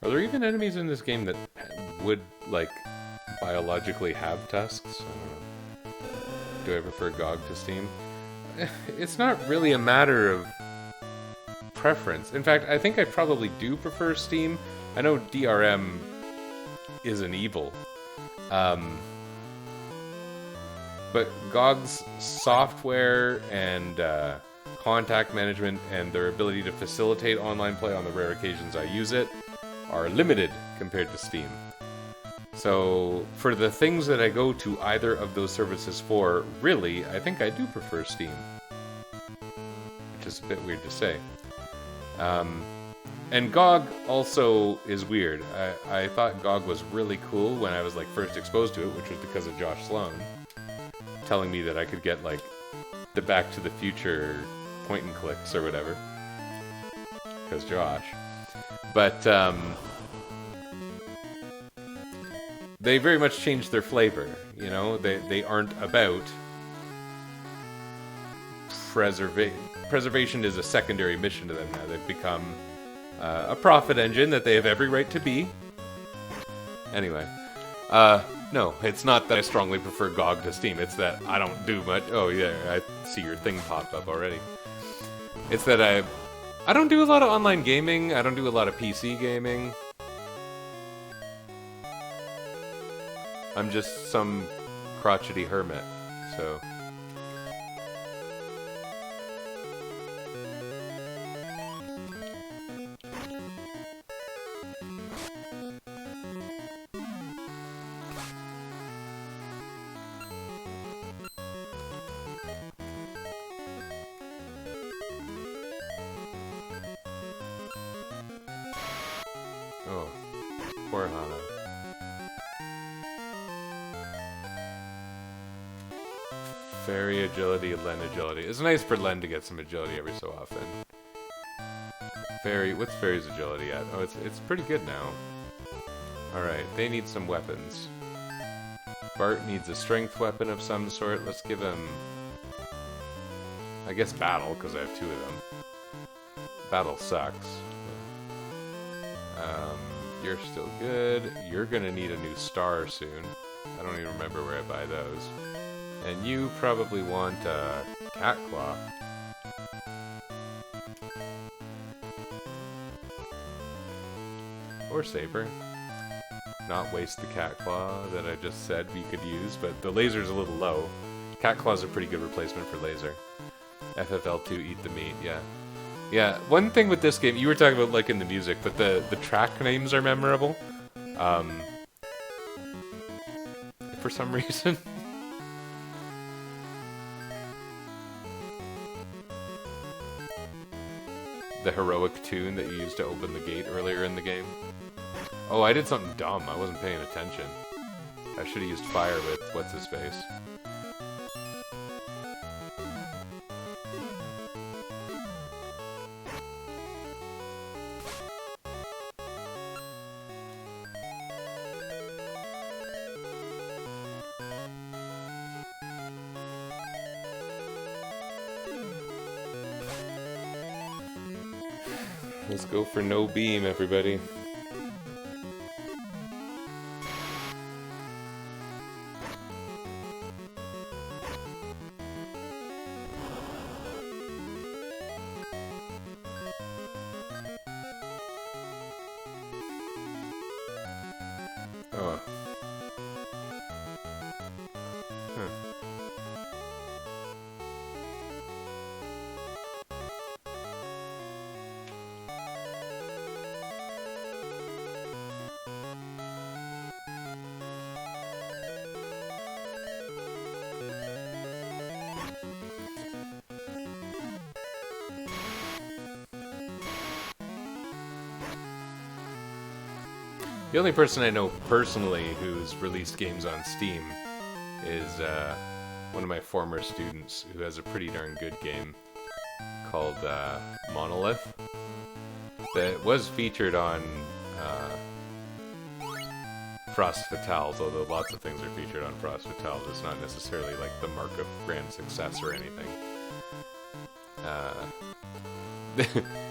Are there even enemies in this game that would, like, biologically have tusks? I don't know. Do I prefer GOG to Steam? It's not really a matter of preference. In fact, I think I probably do prefer Steam. I know DRM is an evil. Um, but GOG's software and contact management and their ability to facilitate online play on the rare occasions I use it are limited compared to Steam. So for the things that I go to either of those services for, really, I think I do prefer Steam. Which is a bit weird to say. And GOG also is weird. I thought GOG was really cool when I was like first exposed to it, which was because of Josh Sloan telling me that I could get like the Back to the Future point and clicks or whatever. Because Josh. But they very much changed their flavor. You know, they aren't about preservation is a secondary mission to them now. They've become a profit engine that they have every right to be. Anyway, no, it's not that I strongly prefer GOG to Steam. It's that I don't do much. Oh yeah, I see your thing popped up already. It's that I don't do a lot of online gaming. I don't do a lot of PC gaming. I'm just some crotchety hermit, so. Oh, poor Hana. Fairy agility, Len agility. It's nice for Len to get some agility every so often. Fairy, what's Fairy's agility at? Oh, it's pretty good now. Alright, they need some weapons. Bart needs a strength weapon of some sort. Let's give him, I guess, battle, because I have two of them. Battle sucks. You're still good. You're gonna need a new star soon. I don't even remember where I buy those. And you probably want a cat claw. Or saber. Not waste the cat claw that I just said we could use, but the laser's a little low. Cat claw's a pretty good replacement for laser. FFL2, eat the meat, yeah. Yeah, one thing with this game, you were talking about liking the music, but the track names are memorable. For some reason. The heroic tune that you used to open the gate earlier in the game. Oh, I did something dumb. I wasn't paying attention. I should have used fire with what's-his-face. Let's go for no beam, everybody. Oh. Huh. The only person I know personally who's released games on Steam is one of my former students who has a pretty darn good game called Monolith that was featured on Frost Fatales, although lots of things are featured on Frost Fatales. It's not necessarily like the mark of grand success or anything.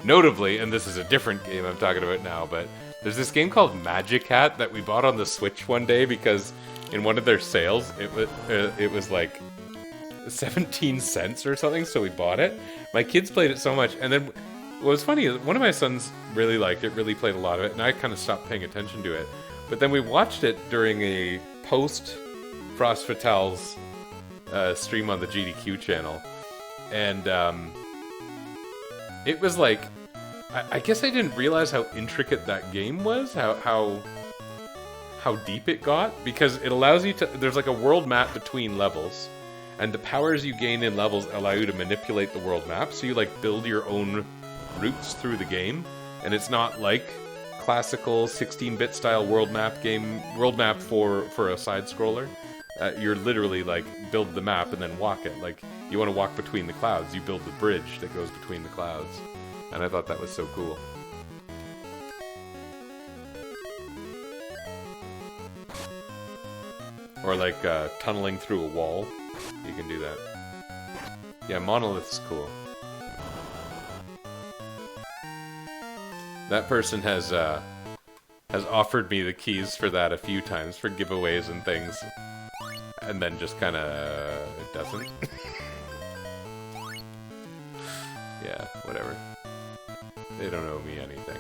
Notably, and this is a different game I'm talking about now, but there's this game called Magic Hat that we bought on the Switch one day because in one of their sales it was like 17 cents or something, so we bought it. My kids played it so much, and then what was funny is one of my sons really liked it, really played a lot of it, and I kind of stopped paying attention to it. But then we watched it during a post Frost Fatale's stream on the GDQ channel, and it was like, I guess I didn't realize how intricate that game was, how deep it got, because it allows you to, there's like a world map between levels, and the powers you gain in levels allow you to manipulate the world map, so you like build your own routes through the game, and it's not like classical 16-bit style world map for a side scroller. You're literally like build the map and then walk it. Like you want to walk between the clouds, you build the bridge that goes between the clouds, and I thought that was so cool. Or like tunneling through a wall, you can do that. Yeah, Monolith's cool. That person has offered me the keys for that a few times for giveaways and things, and then just kind of it doesn't. Yeah, whatever. They don't owe me anything.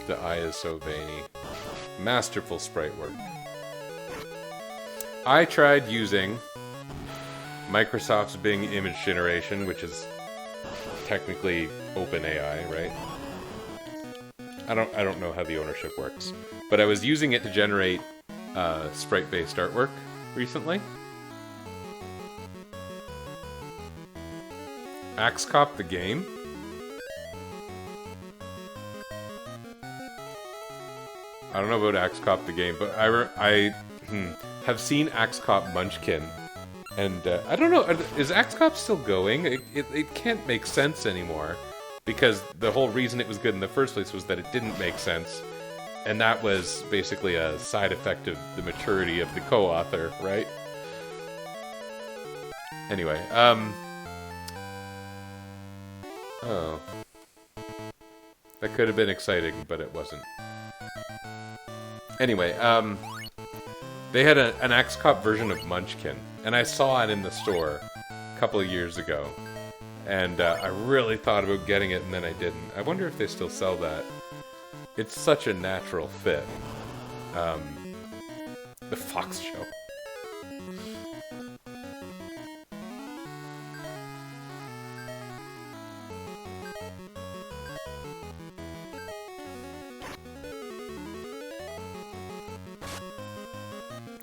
The eye is so veiny. Masterful sprite work. I tried using Microsoft's Bing image generation, which is technically OpenAI, right? I don't know how the ownership works, but I was using it to generate sprite-based artwork recently. Axe Cop the game. I don't know about Axe Cop the game, but I have seen Axe Cop Munchkin, and I don't know, is Axe Cop still going? It can't make sense anymore, because the whole reason it was good in the first place was that it didn't make sense, and that was basically a side effect of the maturity of the co-author, right? Anyway, oh. That could have been exciting, but it wasn't. Anyway, they had an Axe Cop version of Munchkin, and I saw it in the store a couple of years ago, and I really thought about getting it, and then I didn't. I wonder if they still sell that. It's such a natural fit. The Fox Show.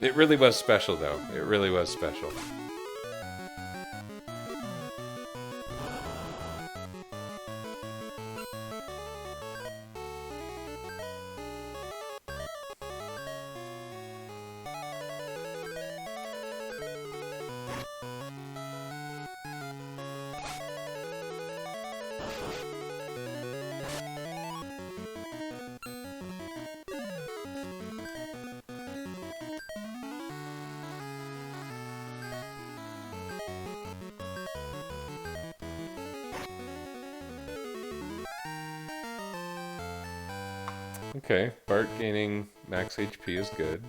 It really was special, though. It really was special. Okay, Bart gaining max HP is good.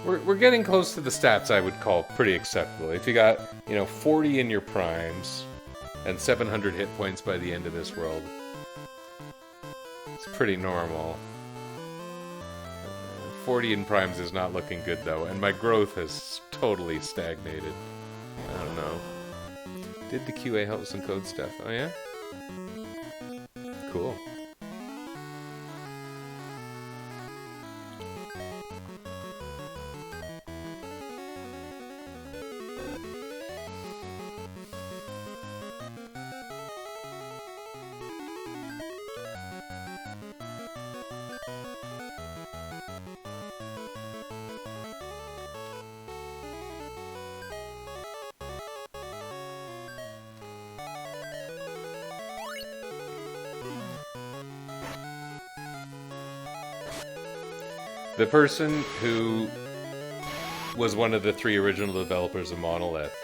We're getting close to the stats I would call pretty acceptable. If you got, 40 in your primes and 700 hit points by the end of this world, it's pretty normal. 40 in primes is not looking good though, and my growth has totally stagnated. I don't know. Did the QA help with some code stuff? Oh yeah? Cool. The person who was one of the 3 original developers of Monolith,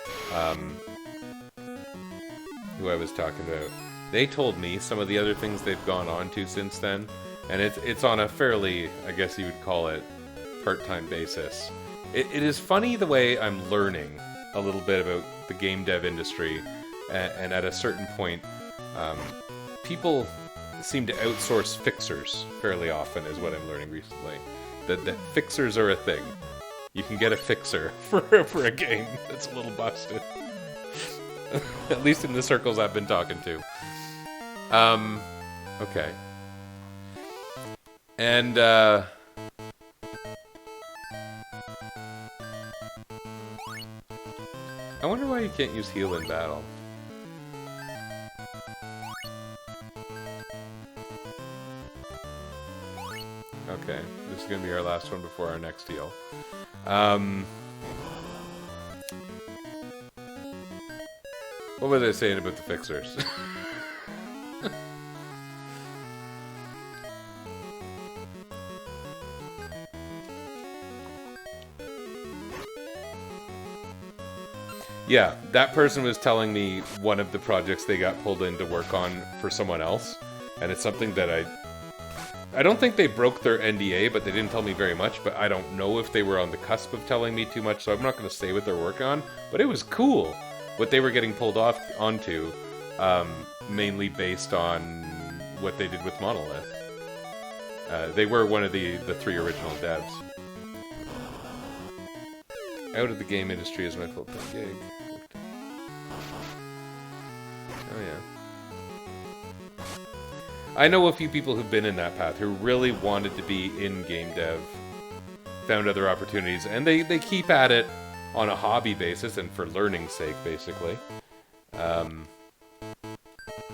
who I was talking about, they told me some of the other things they've gone on to since then, and it's on a fairly, I guess you would call it, part-time basis. It is funny the way I'm learning a little bit about the game dev industry, and at a certain point, people seem to outsource fixers fairly often, is what I'm learning recently. That fixers are a thing. You can get a fixer for a game that's a little busted. At least in the circles I've been talking to. Okay. And, I wonder why you can't use heal in battle. Okay, this is going to be our last one before our next heal. What was I saying about the fixers? Yeah, that person was telling me one of the projects they got pulled in to work on for someone else, and it's something that I don't think they broke their NDA, but they didn't tell me very much, but I don't know if they were on the cusp of telling me too much, so I'm not going to say what they're working on, but it was cool what they were getting pulled onto, mainly based on what they did with Monolith. They were one of the 3 original devs. Out of the game industry is my full-time gig. Oh yeah. I know a few people who've been in that path, who really wanted to be in game dev, found other opportunities, and they keep at it on a hobby basis and for learning's sake, basically.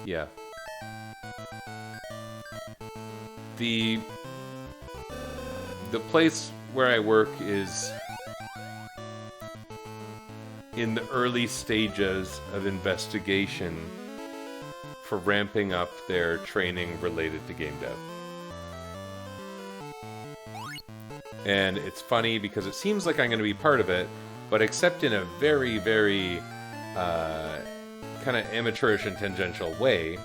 Yeah. The place where I work is in the early stages of investigation for ramping up their training related to game dev. And it's funny because it seems like I'm going to be part of it, but except in a very, very kind of amateurish and tangential way.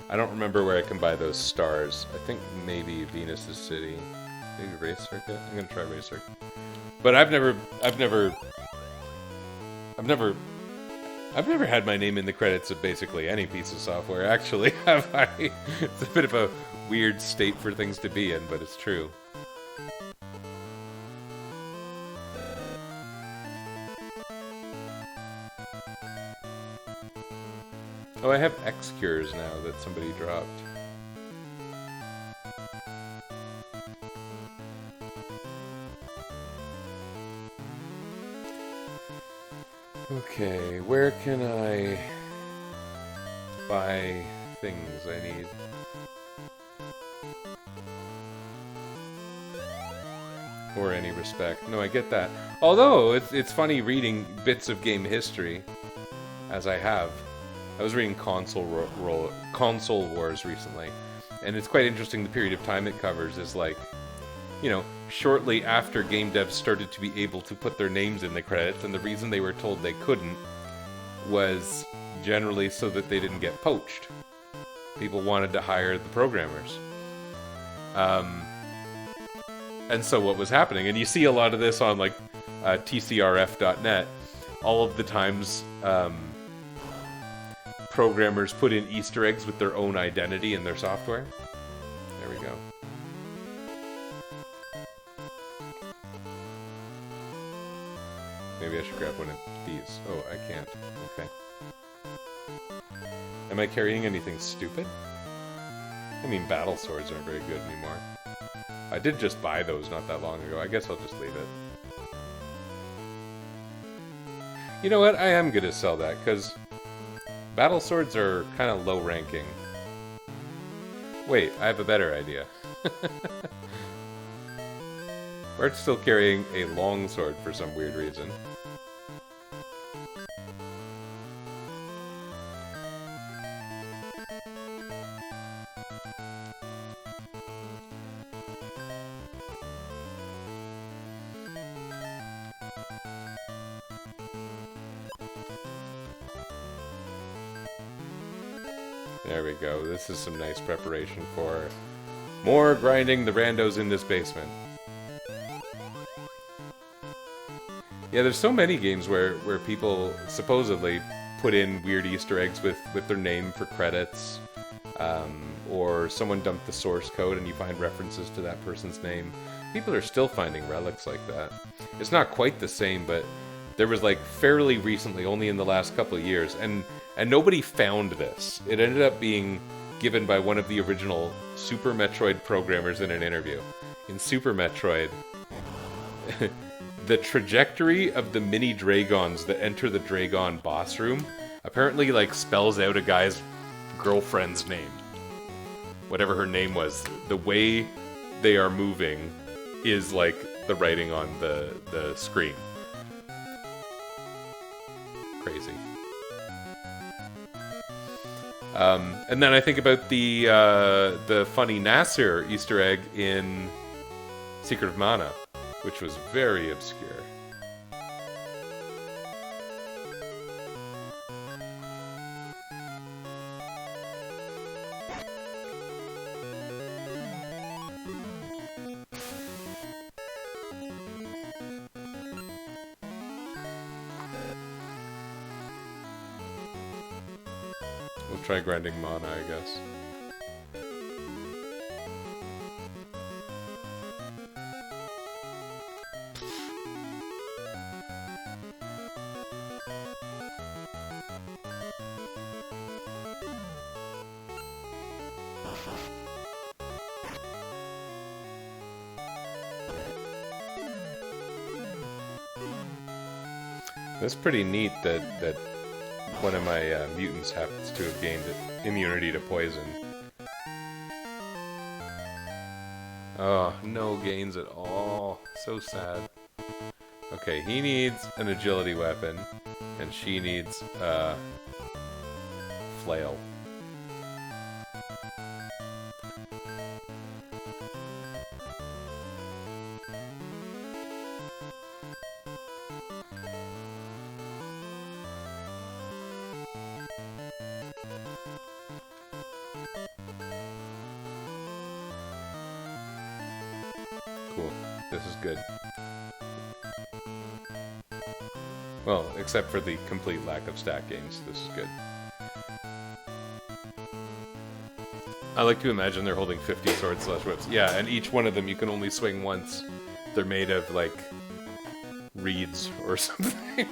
I don't remember where I can buy those stars. I think maybe Venus' City. Maybe Race Circuit? I'm going to try Race Circuit. But I've never had my name in the credits of basically any piece of software, actually, have I? It's a bit of a weird state for things to be in, but it's true. Oh, I have X-Cures now that somebody dropped. Okay, where can I buy things I need? Or any respect. No, I get that. Although, it's funny reading bits of game history, as I have. I was reading Console Wars recently, and it's quite interesting the period of time it covers is like, you know, shortly after game devs started to be able to put their names in the credits, and the reason they were told they couldn't was generally so that they didn't get poached. People wanted to hire the programmers. And so what was happening, and you see a lot of this on like tcrf.net, all of the times programmers put in Easter eggs with their own identity in their software. There we go. Maybe I should grab one of these. Oh, I can't. Okay. Am I carrying anything stupid? I mean, battle swords aren't very good anymore. I did just buy those not that long ago. I guess I'll just leave it. You know what? I am going to sell that, because battle swords are kind of low ranking. Wait, I have a better idea. Bart's still carrying a long sword for some weird reason. There we go. This is some nice preparation for more grinding the randos in this basement. Yeah, there's so many games where people supposedly put in weird Easter eggs with their name for credits, or someone dumped the source code and you find references to that person's name. People are still finding relics like that. It's not quite the same, but there was like fairly recently, only in the last couple of years, and nobody found this. It ended up being given by one of the original Super Metroid programmers in an interview. In Super Metroid, the trajectory of the mini Dragons that enter the Dragon boss room apparently like spells out a guy's girlfriend's name. Whatever her name was, the way they are moving is like the writing on the screen. Crazy. And then I think about the funny Nasir Easter egg in Secret of Mana, which was very obscure. We'll try grinding mana, I guess. That's pretty neat that one of my mutants happens to have gained immunity to poison. Oh, no gains at all. So sad. Okay, he needs an agility weapon, and she needs flail. Cool. This is good. Well, except for the complete lack of stack games, this is good. I like to imagine they're holding 50 swords slash whips. Yeah, and each one of them you can only swing once. They're made of, like, reeds or something.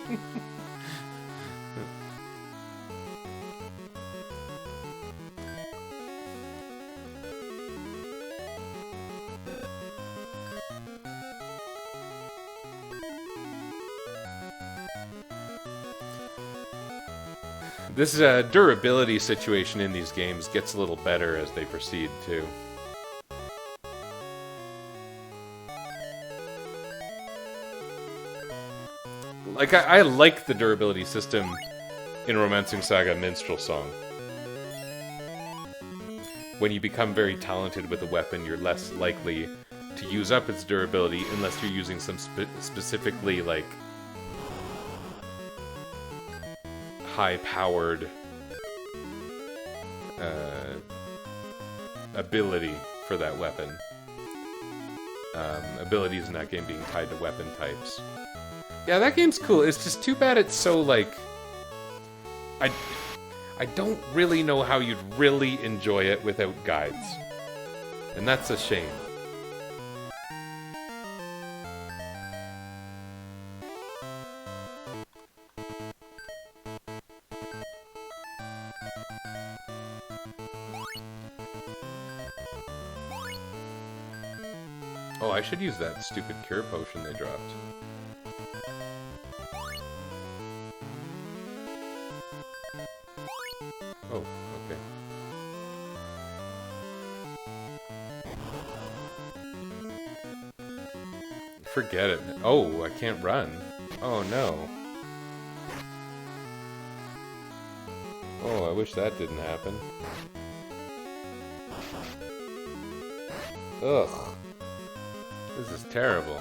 This durability situation in these games gets a little better as they proceed, too. Like, I like the durability system in Romancing Saga Minstrel Song. When you become very talented with a weapon, you're less likely to use up its durability unless you're using some specifically, like, high-powered ability for that weapon. Abilities in that game being tied to weapon types. Yeah, that game's cool. It's just too bad it's so, like... I don't really know how you'd really enjoy it without guides. And that's a shame. Oh, I should use that stupid cure potion they dropped. Oh, okay. Forget it. Oh, I can't run. Oh, no. Oh, I wish that didn't happen. Ugh. This is terrible.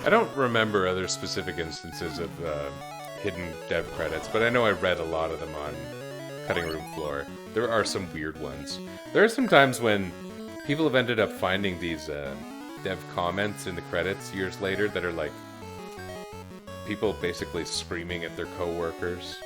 I don't remember other specific instances of hidden dev credits, but I know I read a lot of them on Cutting Room Floor. There are some weird ones. There are some times when people have ended up finding these dev comments in the credits years later that are like people basically screaming at their coworkers.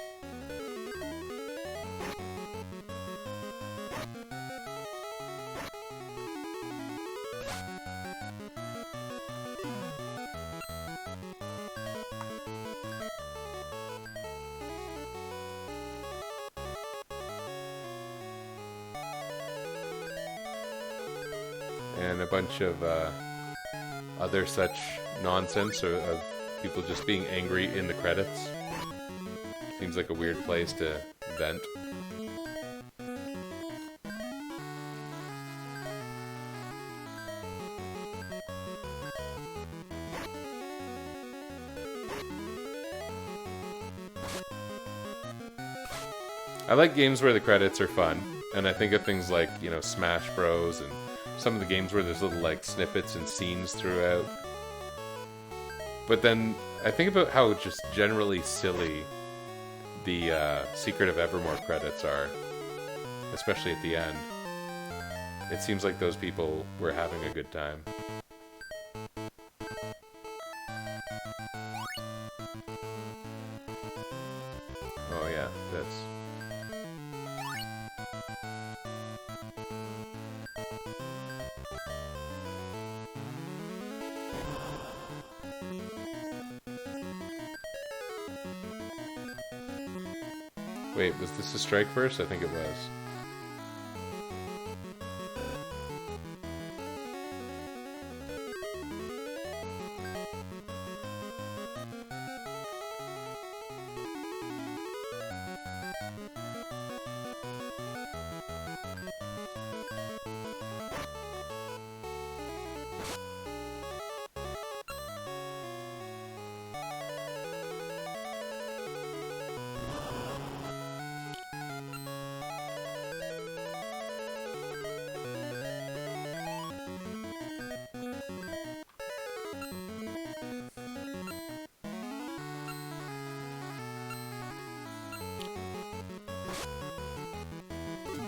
And a bunch of other such nonsense of people just being angry in the credits. Seems like a weird place to vent. I like games where the credits are fun, and I think of things like, you know, Smash Bros. And some of the games where there's little, like, snippets and scenes throughout. But then I think about how just generally silly the Secret of Evermore credits are, especially at the end. It seems like those people were having a good time. Oh yeah, that's... Wait, was this a strike first? I think it was.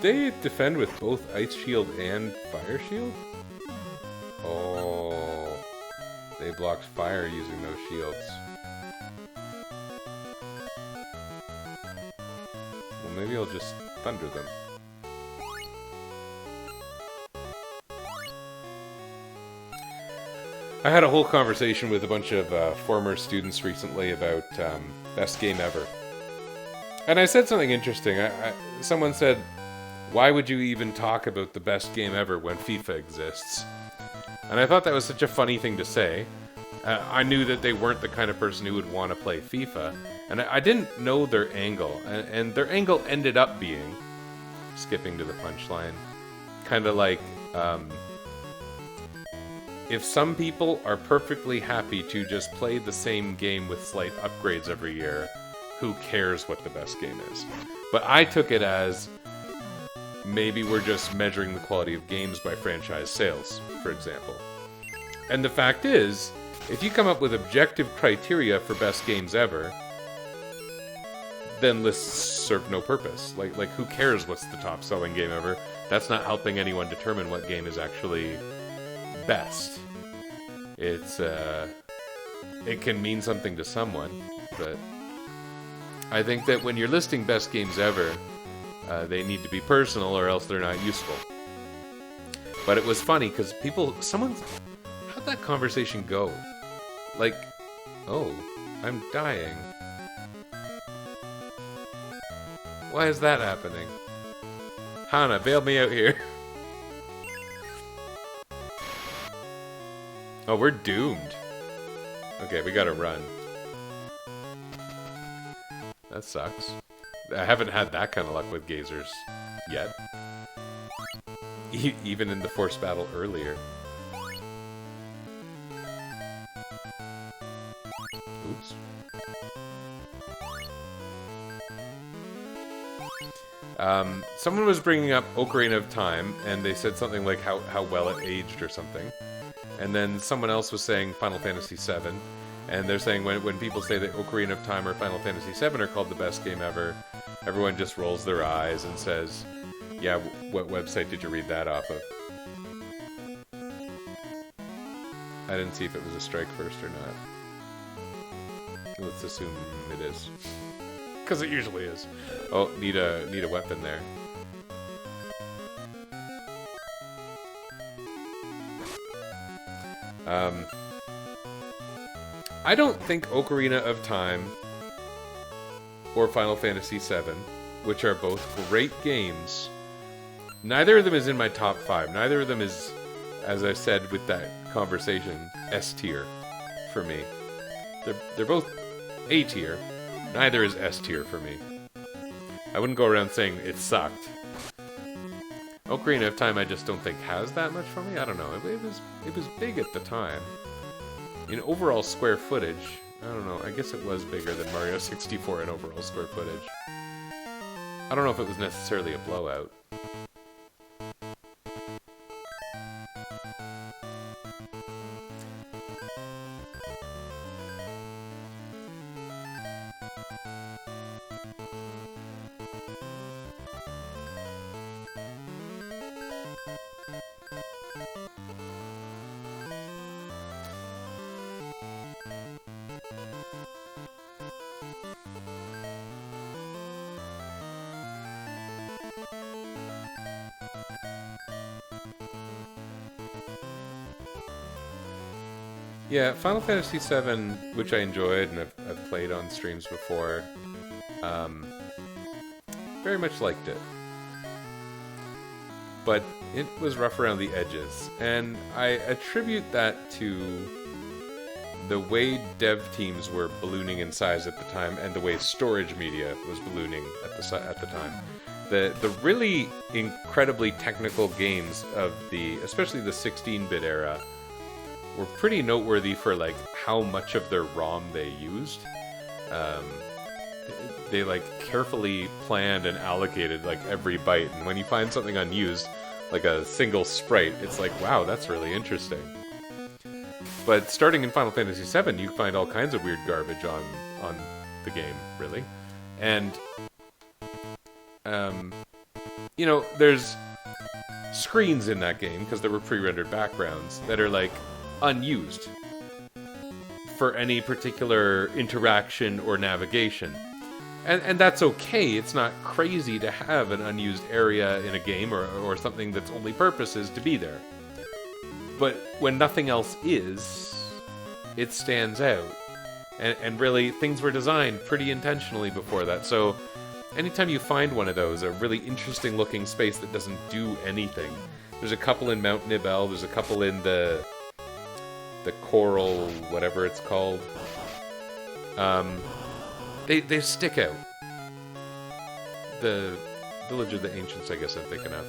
Did they defend with both Ice Shield and Fire Shield? Oh, they blocked fire using those shields. Well, maybe I'll just thunder them. I had a whole conversation with a bunch of former students recently about best game ever. And I said something interesting. Someone said, why would you even talk about the best game ever when FIFA exists? And I thought that was such a funny thing to say. I knew that they weren't the kind of person who would want to play FIFA, and I didn't know their angle. And their angle ended up being, skipping to the punchline, kind of like, if some people are perfectly happy to just play the same game with slight upgrades every year, who cares what the best game is? But I took it as, maybe we're just measuring the quality of games by franchise sales, for example. And the fact is, if you come up with objective criteria for best games ever, then lists serve no purpose. Like who cares what's the top selling game ever? That's not helping anyone determine what game is actually best. It's, it can mean something to someone, but I think that when you're listing best games ever, they need to be personal or else they're not useful. But it was funny because how'd that conversation go? Like, oh, I'm dying. Why is that happening? Hana, bail me out here. Oh, we're doomed. Okay, we gotta run. That sucks. I haven't had that kind of luck with Gazers yet. Even in the force battle earlier. Oops. Someone was bringing up Ocarina of Time, and they said something like how well it aged or something. And then someone else was saying Final Fantasy VII, and they're saying when people say that Ocarina of Time or Final Fantasy VII are called the best game ever, everyone just rolls their eyes and says, yeah, what website did you read that off of? I didn't see if it was a strike first or not. Let's assume it is. Because it usually is. Oh, need a weapon there. I don't think Ocarina of Time or Final Fantasy VII, which are both great games, neither of them is in my top 5. Neither of them is, as I said with that conversation, S tier for me. They're both A tier. Neither is S tier for me. I wouldn't go around saying it sucked. Ocarina of Time I just don't think has that much for me. I don't know. It was big at the time. In overall square footage, I don't know. I guess it was bigger than Mario 64 in overall square footage. I don't know if it was necessarily a blowout. Yeah, Final Fantasy VII, which I enjoyed and I've played on streams before, very much liked it. But it was rough around the edges, and I attribute that to the way dev teams were ballooning in size at the time and the way storage media was ballooning at the time. The really incredibly technical games of especially the 16-bit era, were pretty noteworthy for like how much of their ROM they used. They like carefully planned and allocated like every byte, and when you find something unused, like a single sprite, it's like, wow, that's really interesting. But starting in Final Fantasy VII, you find all kinds of weird garbage on the game, really. And you know, there's screens in that game because there were pre-rendered backgrounds that are like unused for any particular interaction or navigation. And that's okay. It's not crazy to have an unused area in a game or something that's only purpose is to be there. But when nothing else is, it stands out. And really, things were designed pretty intentionally before that. So anytime you find one of those, a really interesting looking space that doesn't do anything. There's a couple in Mount Nibel, there's a couple in the Coral, whatever it's called. They stick out. The Village of the Ancients, I guess I'm thinking of.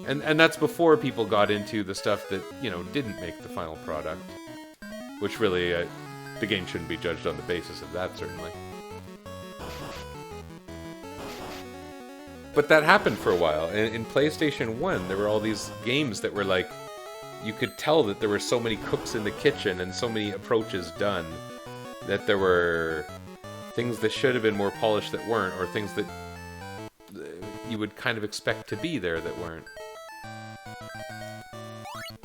And that's before people got into the stuff that, you know, didn't make the final product. Which really, the game shouldn't be judged on the basis of that, certainly. But that happened for a while. In PlayStation 1, there were all these games that were like, you could tell that there were so many cooks in the kitchen and so many approaches done that there were things that should have been more polished that weren't, or things that you would kind of expect to be there that weren't.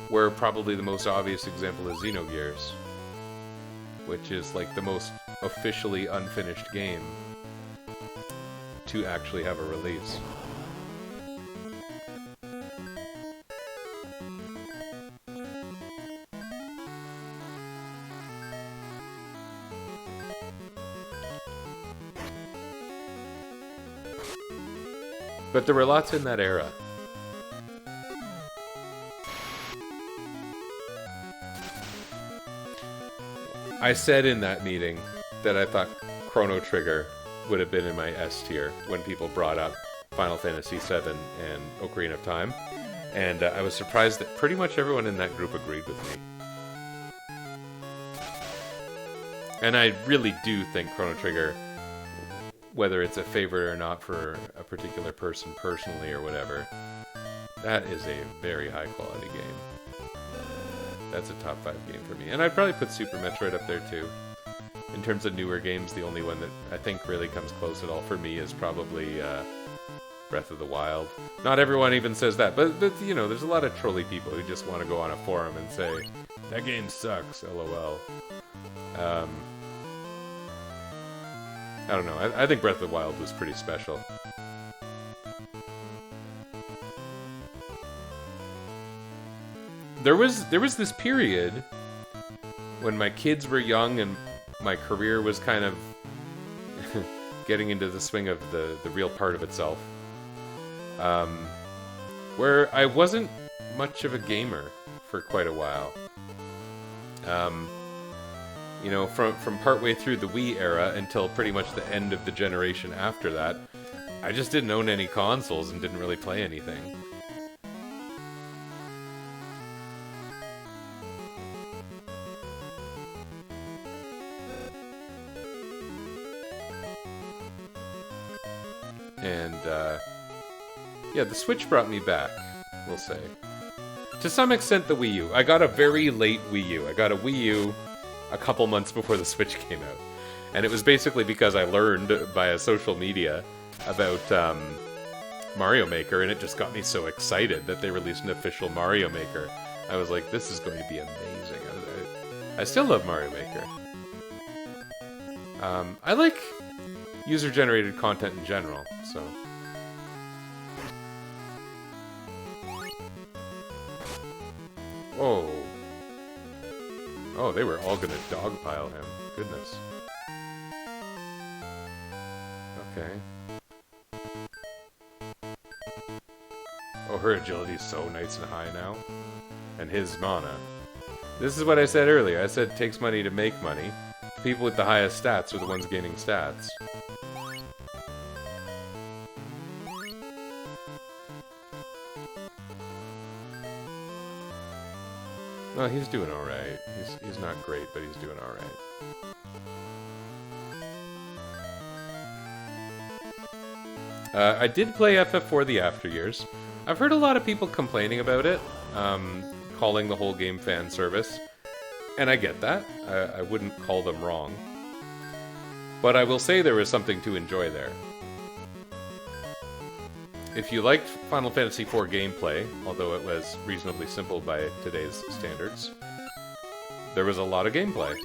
Where probably the most obvious example is Xenogears, which is like the most officially unfinished game to actually have a release. But there were lots in that era. I said in that meeting that I thought Chrono Trigger would have been in my S tier when people brought up Final Fantasy VII and Ocarina of Time. And I was surprised that pretty much everyone in that group agreed with me. And I really do think Chrono Trigger whether it's a favorite or not for a particular person personally or whatever, that is a very high quality game. That's a top 5 game for me. And I'd probably put Super Metroid up there too. In terms of newer games, the only one that I think really comes close at all for me is probably Breath of the Wild. Not everyone even says that, but you know, there's a lot of trolly people who just want to go on a forum and say, that game sucks, lol. I don't know, I think Breath of the Wild was pretty special. There was this period when my kids were young and my career was kind of getting into the swing of the real part of itself, where I wasn't much of a gamer for quite a while. You know, from partway through the Wii era until pretty much the end of the generation after that, I just didn't own any consoles and didn't really play anything. And, yeah, the Switch brought me back, we'll say. To some extent, the Wii U. I got a very late Wii U. I got a Wii U a couple months before the Switch came out. And it was basically because I learned via social media about Mario Maker, and it just got me so excited that they released an official Mario Maker. I was like, this is going to be amazing. I still love Mario Maker. I like user-generated content in general, so... Oh. Oh, they were all gonna dogpile him. Goodness. Okay. Oh, her agility's so nice and high now. And his mana. This is what I said earlier. I said it takes money to make money. People with the highest stats are the ones gaining stats. Well, he's doing alright. He's not great, but he's doing alright. I did play FF4 The After Years. I've heard a lot of people complaining about it, calling the whole game fan service. And I get that. I wouldn't call them wrong. But I will say there was something to enjoy there. If you liked Final Fantasy IV gameplay, although it was reasonably simple by today's standards, there was a lot of gameplay.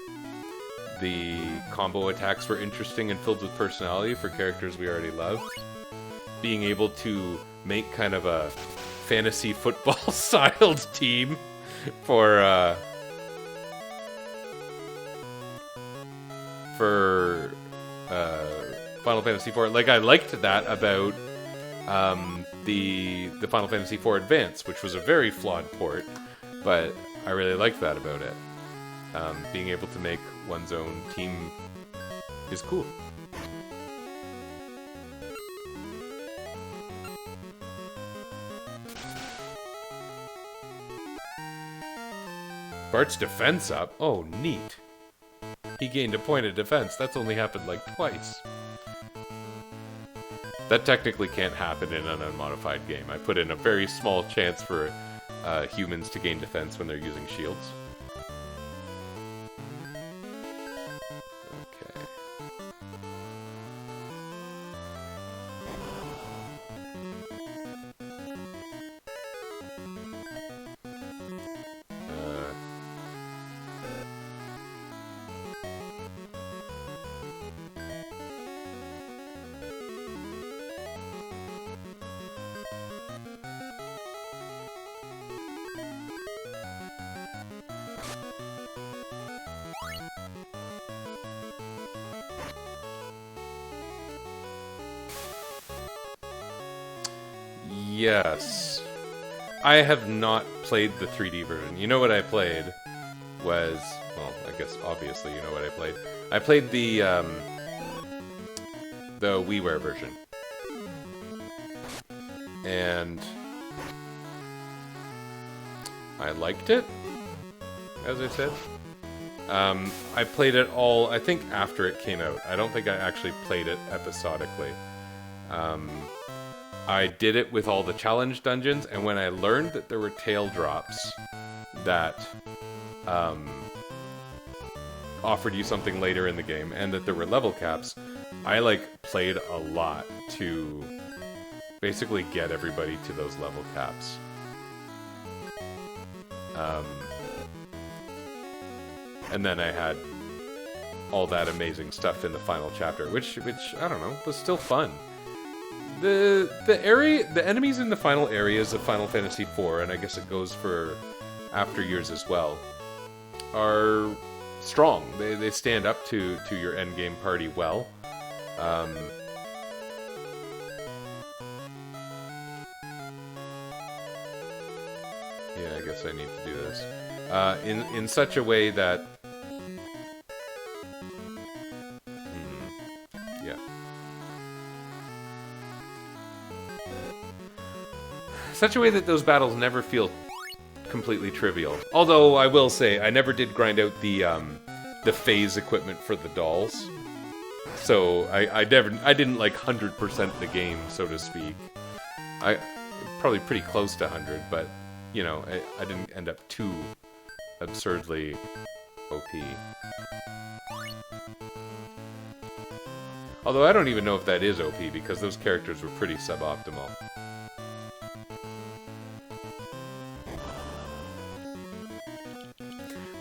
The combo attacks were interesting and filled with personality for characters we already loved. Being able to make kind of a fantasy football-styled team for Final Fantasy IV. Like, I liked that about the Final Fantasy IV Advance, which was a very flawed port, but I really liked that about it. Being able to make one's own team is cool. Bart's defense up? Oh, neat. He gained a point of defense. That's only happened like twice. That technically can't happen in an unmodified game. I put in a very small chance for humans to gain defense when they're using shields. Okay. Yes. I have not played the 3D version. You know what I played was... Well, I guess obviously you know what I played. I played the WiiWare version. And... I liked it, as I said. I played it all, I think, after it came out. I don't think I actually played it episodically. I did it with all the challenge dungeons, and when I learned that there were tail drops that offered you something later in the game, and that there were level caps, I, like, played a lot to basically get everybody to those level caps. And then I had all that amazing stuff in the final chapter, which I don't know, was still fun. The enemies in the final areas of Final Fantasy IV, and I guess it goes for after years as well, are strong. They stand up to your endgame party well. Yeah, I guess I need to do this in such a way that yeah. Such a way that those battles never feel completely trivial. Although I will say I never did grind out the phase equipment for the dolls, so I didn't like 100% the game, so to speak. I probably pretty close to 100, but you know I didn't end up too absurdly OP. Although I don't even know if that is OP because those characters were pretty suboptimal.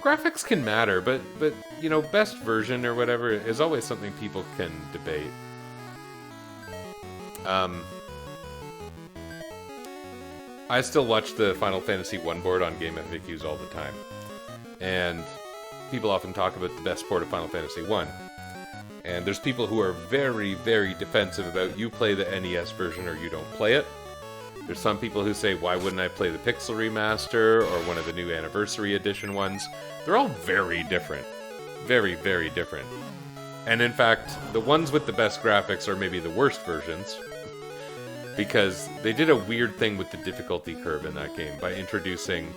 Graphics can matter, but you know, best version or whatever is always something people can debate. I still watch the Final Fantasy 1 board on Game FAQs all the time, and people often talk about the best port of Final Fantasy 1. And there's people who are very, very defensive about you play the NES version or you don't play it. There's some people who say, why wouldn't I play the Pixel Remaster or one of the new Anniversary Edition ones? They're all very different. Very, very different. And in fact, the ones with the best graphics are maybe the worst versions, because they did a weird thing with the difficulty curve in that game by introducing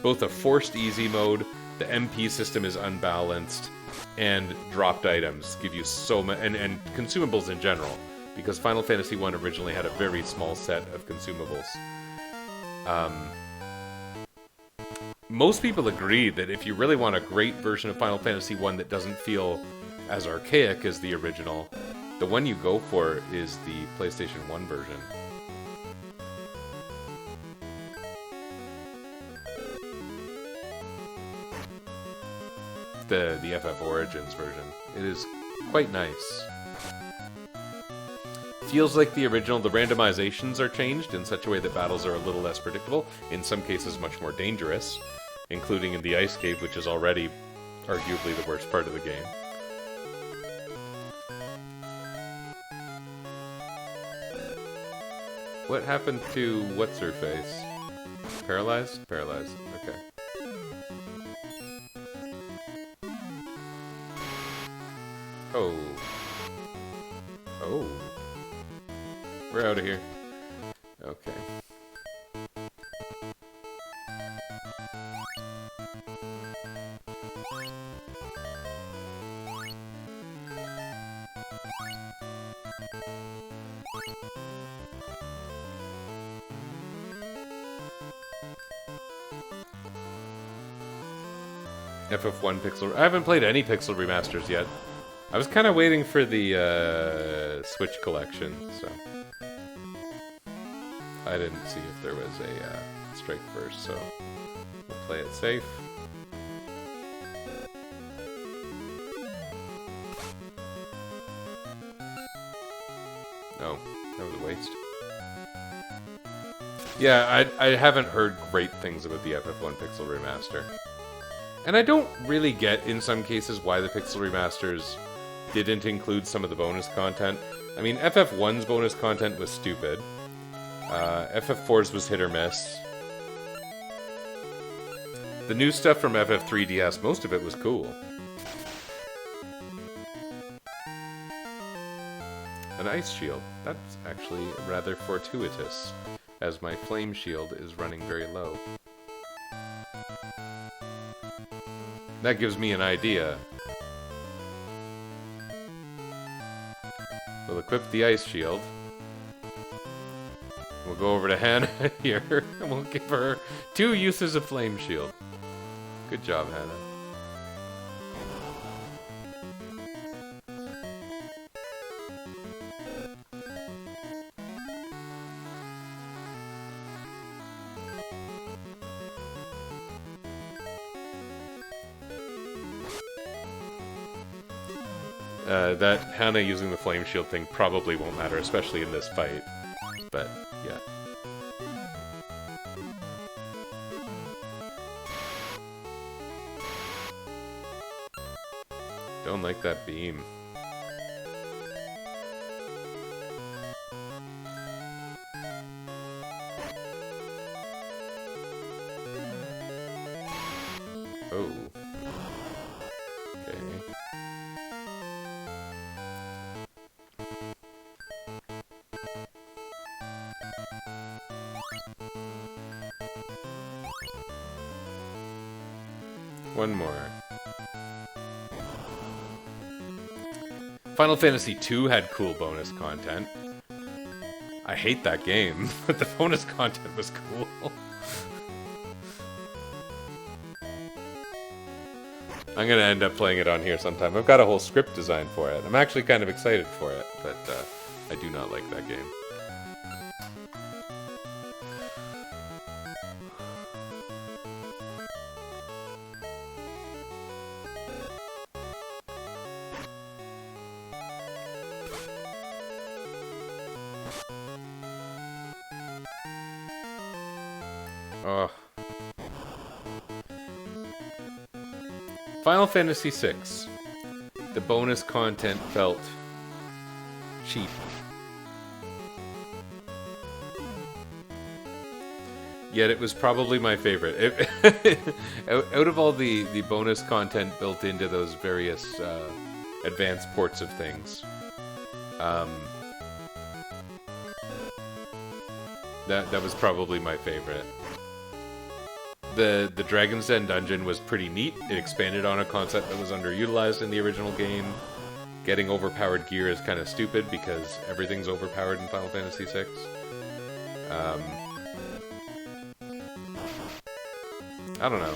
both a forced easy mode, the MP system is unbalanced, and dropped items give you so much, and consumables in general, because Final Fantasy 1 originally had a very small set of consumables. Most people agree that if you really want a great version of Final Fantasy 1 that doesn't feel as archaic as the original, the one you go for is the PlayStation 1 version. The FF Origins version. It is quite nice. Feels like the original. The randomizations are changed in such a way that battles are a little less predictable, in some cases much more dangerous, including in the Ice Cave, which is already arguably the worst part of the game. What happened to What's-Her-Face? Paralyzed? Paralyzed. Okay. Oh. Oh. We're out of here. Okay. FF1 Pixel... I haven't played any Pixel Remasters yet. I was kind of waiting for the Switch collection, so... I didn't see if there was a strike first, so we'll play it safe. No, that was a waste. Yeah, I haven't heard great things about the FF1 Pixel Remaster. And I don't really get, in some cases, why the Pixel Remasters didn't include some of the bonus content. I mean, FF1's bonus content was stupid. FF4's was hit or miss. The new stuff from FF3DS, most of it was cool. An ice shield. That's actually rather fortuitous, as my flame shield is running very low. That gives me an idea. We'll equip the ice shield. We'll go over to Hannah here, and we'll give her 2 uses of flame shield. Good job, Hannah. That Hannah using the flame shield thing probably won't matter, especially in this fight. But, yeah. Don't like that beam. Oh. Okay. One more. Final Fantasy II had cool bonus content. I hate that game, but the bonus content was cool. I'm gonna end up playing it on here sometime. I've got a whole script designed for it. I'm actually kind of excited for it, but I do not like that game. Oh. Final Fantasy VI. The bonus content felt cheap. Yet it was probably my favorite. Out of all the bonus content built into those various advanced ports of things, that was probably my favorite. The Dragon's Den dungeon was pretty neat. It expanded on a concept that was underutilized in the original game. Getting overpowered gear is kind of stupid because everything's overpowered in Final Fantasy VI. I don't know.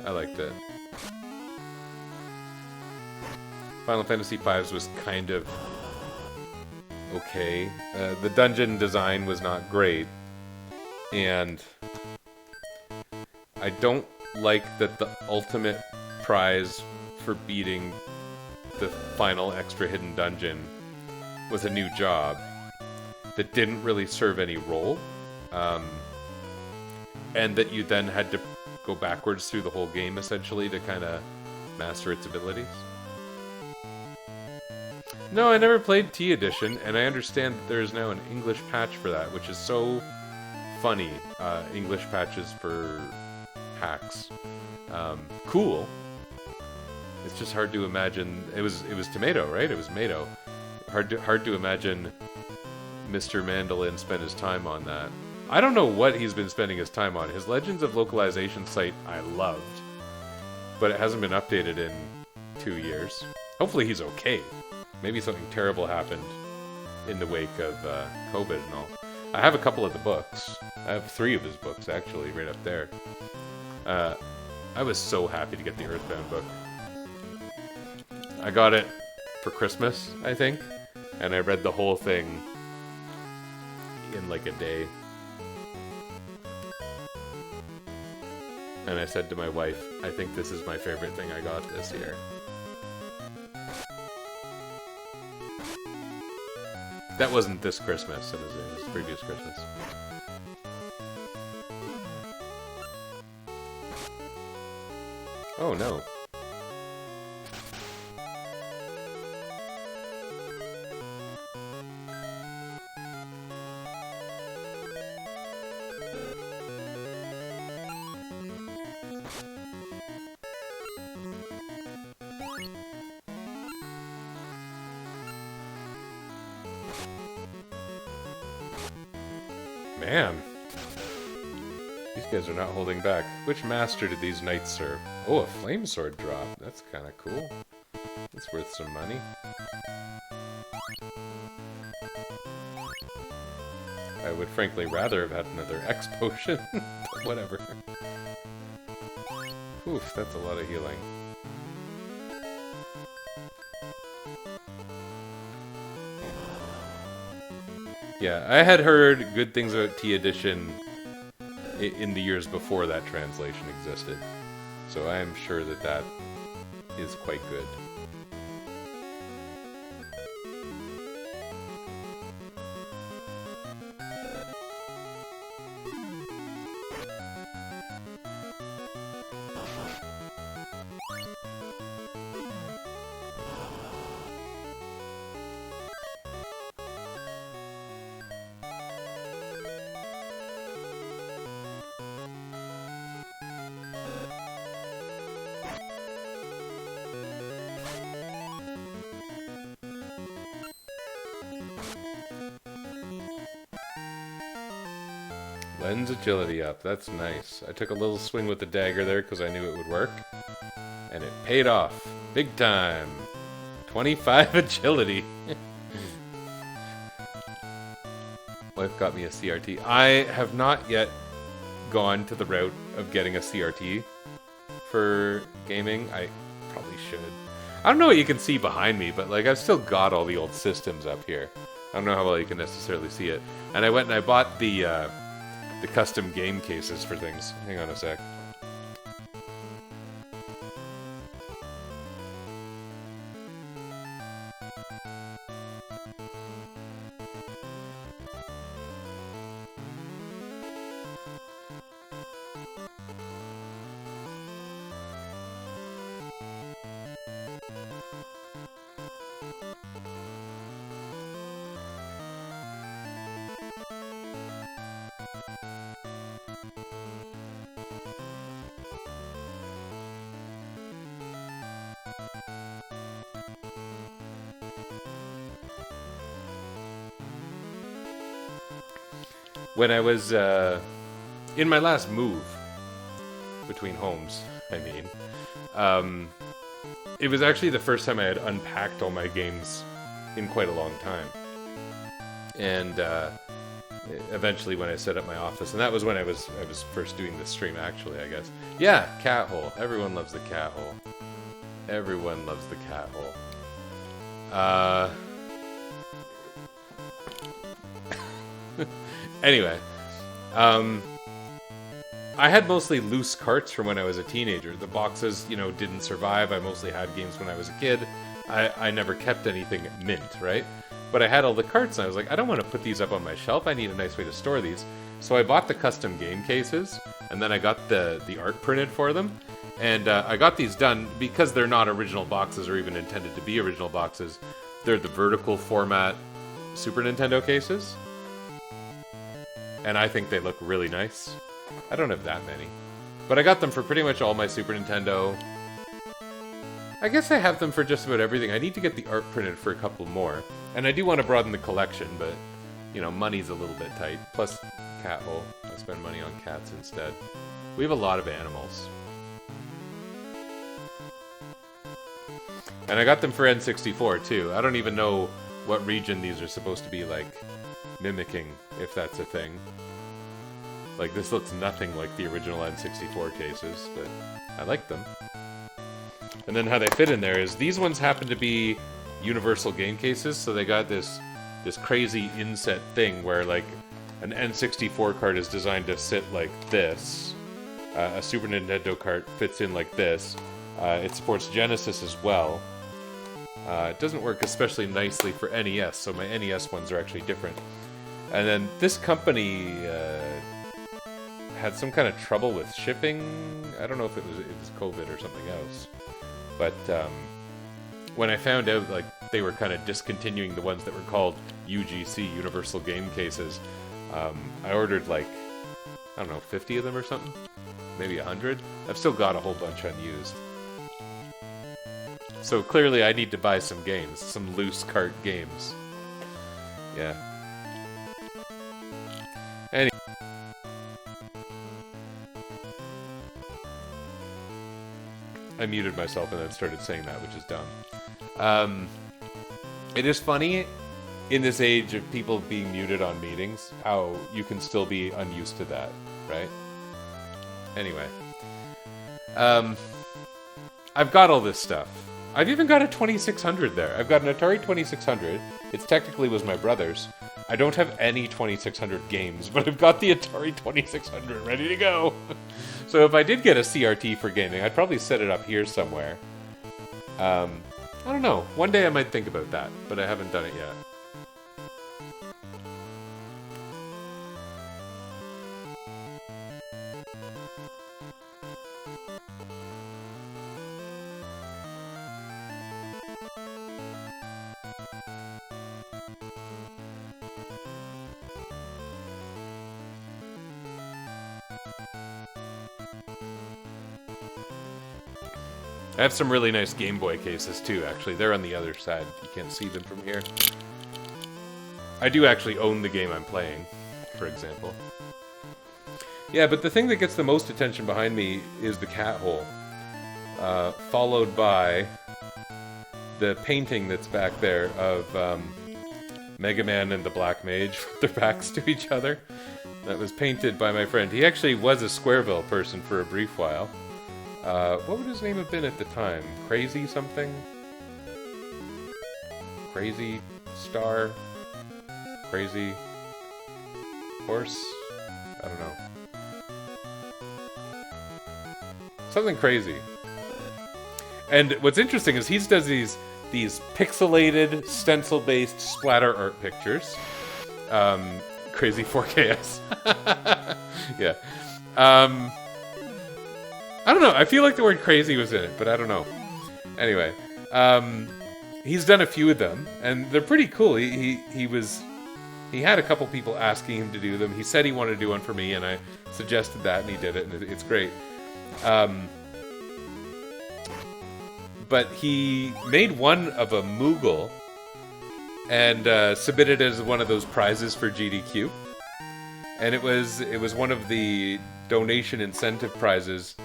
I liked it. Final Fantasy V was kind of okay. The dungeon design was not great. And I don't like that the ultimate prize for beating the final extra hidden dungeon was a new job that didn't really serve any role. And that you then had to go backwards through the whole game, essentially, to kind of master its abilities. No, I never played T Edition, and I understand that there is now an English patch for that, which is so funny. English patches for hacks. Cool. It's just hard to imagine. It was Tomato, right? It was Mato. Hard to imagine Mr. Mandolin spent his time on that. I don't know what he's been spending his time on. His Legends of Localization site I loved, but it hasn't been updated in 2 years. Hopefully he's okay. Maybe something terrible happened in the wake of COVID and all. I have a couple of the books. I have 3 of his books, actually, right up there. I was so happy to get the Earthbound book. I got it for Christmas, I think, and I read the whole thing in like a day. And I said to my wife, I think this is my favorite thing I got this year. That wasn't this Christmas, it was previous Christmas. Oh no. Man, these guys are not holding back. Which master did these knights serve? Oh, a flame sword drop. That's kind of cool. It's worth some money. I would frankly rather have had another X potion, but whatever. Oof, that's a lot of healing. Yeah, I had heard good things about T Edition in the years before that translation existed. So I am sure that that is quite good. Lens agility up, that's nice. I took a little swing with the dagger there because I knew it would work. And it paid off. Big time. 25 agility. Wife got me a CRT. I have not yet gone to the route of getting a CRT for gaming. I probably should. I don't know what you can see behind me, but like I've still got all the old systems up here. I don't know how well you can necessarily see it. And I went and I bought the custom game cases for things. Hang on a sec. When I was in my last move between homes, I mean, it was actually the first time I had unpacked all my games in quite a long time. And eventually when I set up my office, and that was when I was first doing this stream, actually, I guess. Yeah, cat hole. Everyone loves the cat hole. Everyone loves the cat hole. Anyway, I had mostly loose carts from when I was a teenager. The boxes, you know, didn't survive. I mostly had games when I was a kid. I never kept anything mint, right? But I had all the carts, and I was like, I don't want to put these up on my shelf. I need a nice way to store these. So I bought the custom game cases, and then I got the art printed for them. And I got these done because they're not original boxes or even intended to be original boxes. They're the vertical format Super Nintendo cases. And I think they look really nice. I don't have that many. But I got them for pretty much all my Super Nintendo. I guess I have them for just about everything. I need to get the art printed for a couple more. And I do want to broaden the collection, but, you know, money's a little bit tight. Plus, cat hole. I spend money on cats instead. We have a lot of animals. And I got them for N64, too. I don't even know what region these are supposed to be, like, mimicking, if that's a thing. Like, this looks nothing like the original N64 cases, but I like them. And then how they fit in there is, these ones happen to be universal game cases, so they got this crazy inset thing where, like, an N64 cart is designed to sit like this. A Super Nintendo cart fits in like this. It supports Genesis as well. It doesn't work especially nicely for NES, so my NES ones are actually different. And then this company had some kind of trouble with shipping. I don't know if it was COVID or something else. But when I found out like they were kind of discontinuing the ones that were called UGC, Universal Game Cases, I ordered like, I don't know, 50 of them or something? Maybe 100? I've still got a whole bunch unused. So clearly I need to buy some games, some loose cart games. Yeah. Anyway. I muted myself and then started saying that, which is dumb. It is funny in this age of people being muted on meetings, how you can still be unused to that, right? Anyway. I've got all this stuff. I've even got a 2600 there. I've got an Atari 2600. It technically was my brother's. I don't have any 2600 games, but I've got the Atari 2600 ready to go. So if I did get a CRT for gaming, I'd probably set it up here somewhere. I don't know. One day I might think about that, but I haven't done it yet. I have some really nice Game Boy cases too, actually. They're on the other side. You can't see them from here. I do actually own the game I'm playing, for example. Yeah, but the thing that gets the most attention behind me is the cat hole. Followed by the painting that's back there of Mega Man and the Black Mage with their backs to each other. That was painted by my friend. He actually was a Squareville person for a brief while. What would his name have been at the time? Crazy something? Crazy Star? Crazy Horse? I don't know. Something crazy. And what's interesting is he does these pixelated, stencil-based splatter art pictures. Crazy 4KS. Yeah. I don't know. I feel like the word crazy was in it, but I don't know. Anyway, he's done a few of them, and they're pretty cool. He had a couple people asking him to do them. He said he wanted to do one for me, and I suggested that, and he did it, and it's great. But he made one of a Moogle and submitted it as one of those prizes for GDQ. And it was one of the donation incentive prizes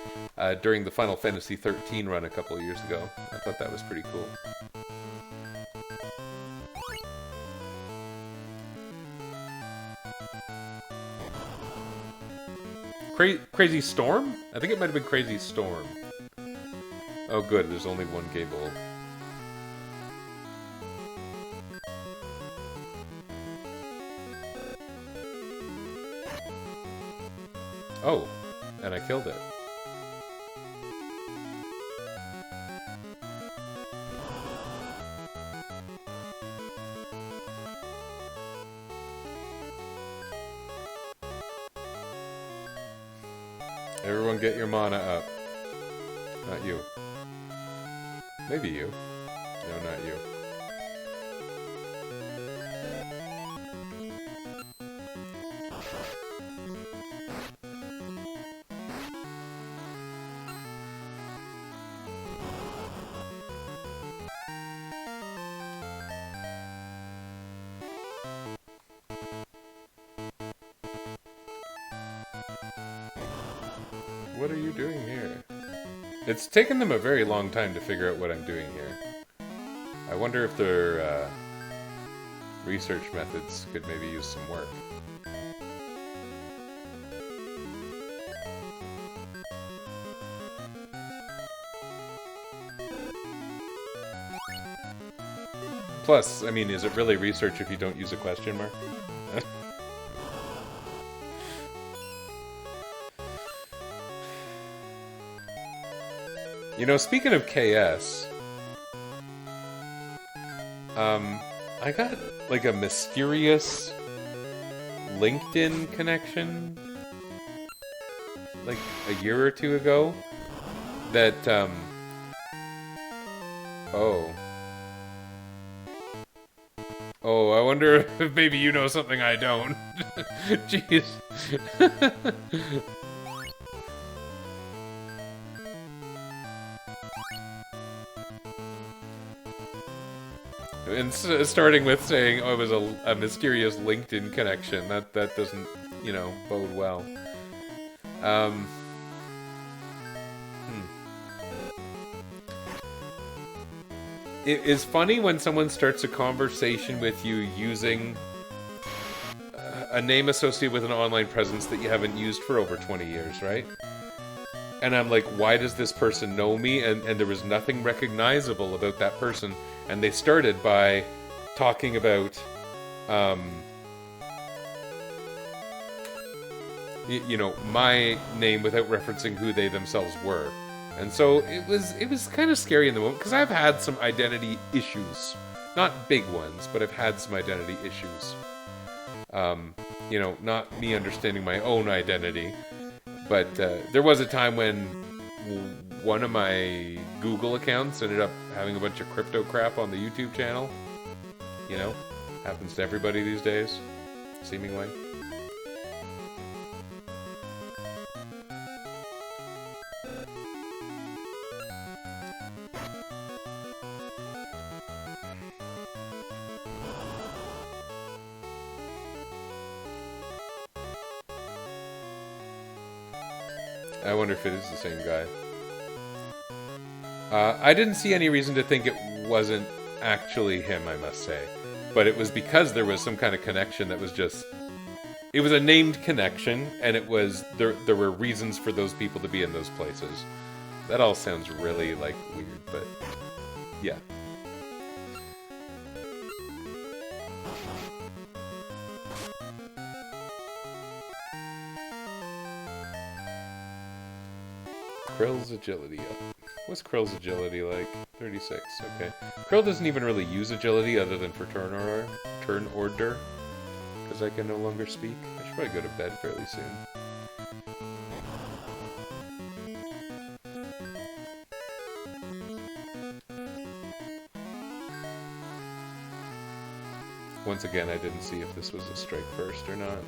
during the Final Fantasy XIII run a couple of years ago. I thought that was pretty cool. Crazy Storm? I think it might have been Crazy Storm. Oh good, there's only one Gable. Oh, and I killed it. Everyone get your mana up. Not you. Maybe you. No, not you. What are you doing here? It's taken them a very long time to figure out what I'm doing here. I wonder if their research methods could maybe use some work. Plus, I mean, is it really research if you don't use a question mark? You know, speaking of KS, I got like a mysterious LinkedIn connection like a year or two ago that, Oh, I wonder if maybe you know something I don't. Jeez. And starting with saying, oh, it was a mysterious LinkedIn connection. That doesn't, you know, bode well. it is funny when someone starts a conversation with you using a name associated with an online presence that you haven't used for over 20 years, right? And I'm like, why does this person know me? And there was nothing recognizable about that person. And they started by talking about, my name without referencing who they themselves were. And so it was kind of scary in the moment, because I've had some identity issues. Not big ones, but I've had some identity issues. Not me understanding my own identity. But there was a time when one of my Google accounts ended up having a bunch of crypto crap on the YouTube channel. Happens to everybody these days, seemingly. I wonder if it is the same guy. I didn't see any reason to think it wasn't actually him, I must say. But it was because there was some kind of connection that was just... It was a named connection, and it was... There were reasons for those people to be in those places. That all sounds really, weird, but... Yeah. Krill's agility up. What's Krill's agility like? 36, okay. Krill doesn't even really use agility other than for turn order. Because I can no longer speak. I should probably go to bed fairly soon. Once again, I didn't see if this was a strike first or not.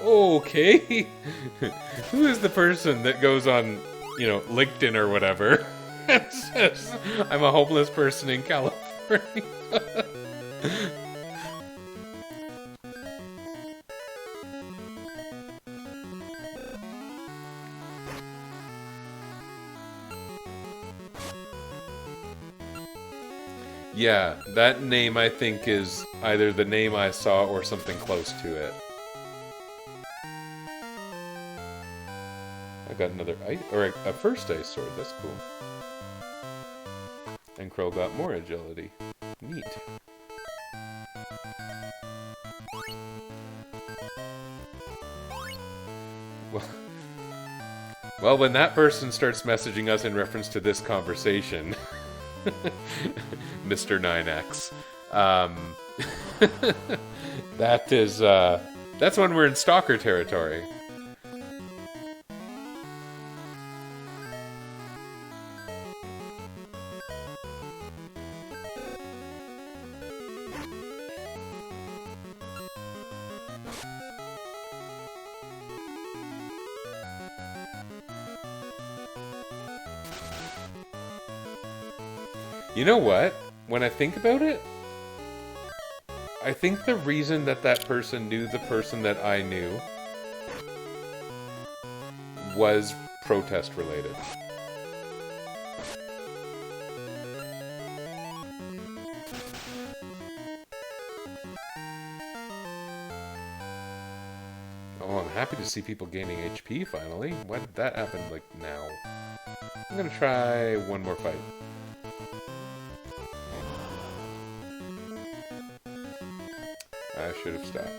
Okay. Who is the person that goes on, LinkedIn or whatever and says, I'm a homeless person in California? Yeah, that name I think is either the name I saw or something close to it. I got another a first ice sword, that's cool. And Krill got more agility. Neat. Well, when that person starts messaging us in reference to this conversation... Mr. 9X. That's when we're in stalker territory. You know what? When I think about it, I think the reason that person knew the person that I knew was protest related. Oh, I'm happy to see people gaining HP finally. Why did that happen, now? I'm gonna try one more fight. I should have stopped.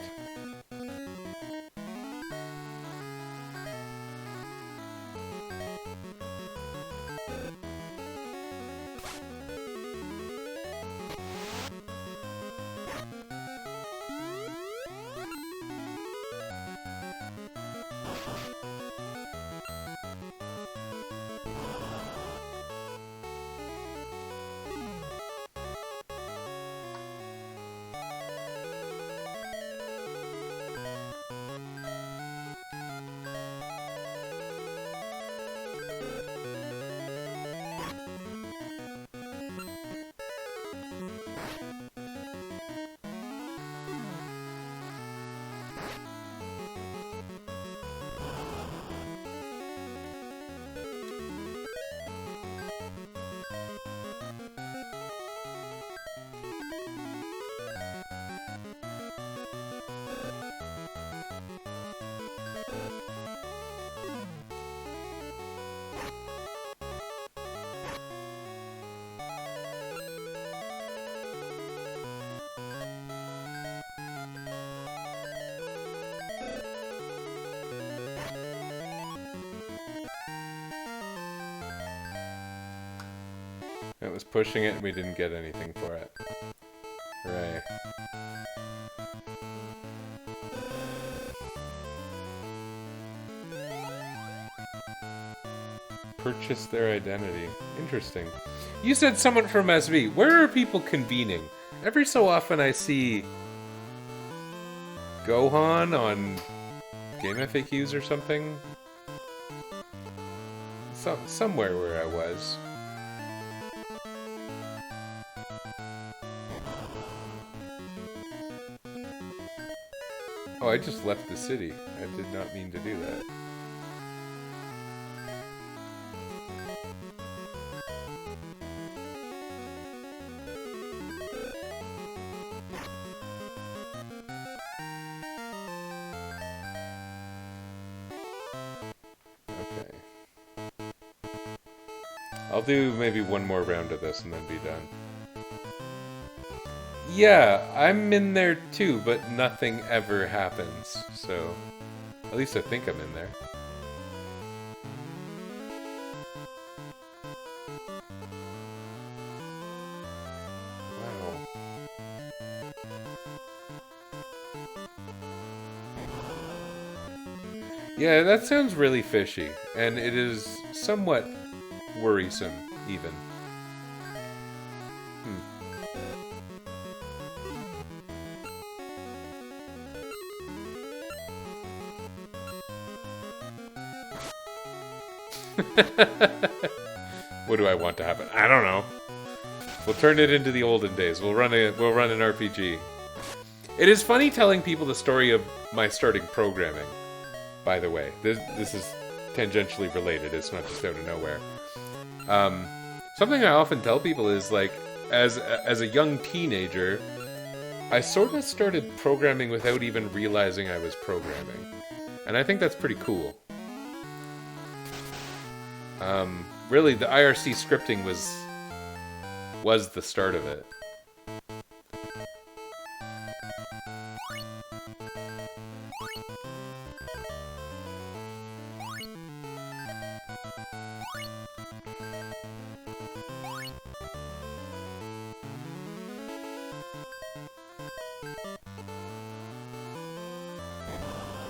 It was pushing it and we didn't get anything for it. Hooray. Purchase their identity. Interesting. You said someone from SV. Where are people convening? Every so often I see Gohan on Game FAQs or something. Somewhere where I was. Oh, I just left the city. I did not mean to do that. I'll do maybe one more round of this and then be done. Yeah, I'm in there too, but nothing ever happens, so... At least I think I'm in there. Wow. Yeah, that sounds really fishy, and it is somewhat worrisome, even. What do I want to happen? I don't know. We'll turn it into the olden days. We'll run an RPG. It is funny telling people the story of my starting programming. By the way, this is tangentially related. It's not just out of nowhere. Something I often tell people is, like, as a young teenager, I sort of started programming without even realizing I was programming. And I think that's pretty cool. Really, the IRC scripting was the start of it.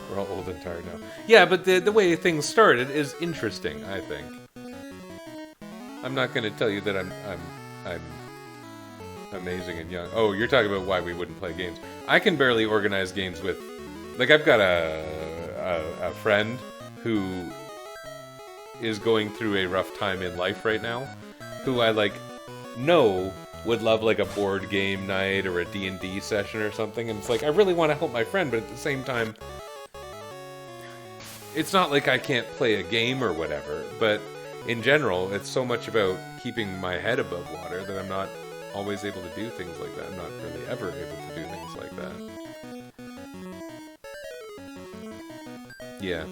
We're all old and tired now. Yeah, but the way things started is interesting, I think. I'm not going to tell you that I'm amazing and young. Oh, you're talking about why we wouldn't play games. I can barely organize games with... Like, I've got a friend who is going through a rough time in life right now, who I, like, know would love, like, a board game night or a D&D session or something, and it's like, I really want to help my friend, but at the same time, it's not like I can't play a game or whatever, but in general, it's so much about keeping my head above water that I'm not always able to do things like that. I'm not really ever able to do things like that. Yeah.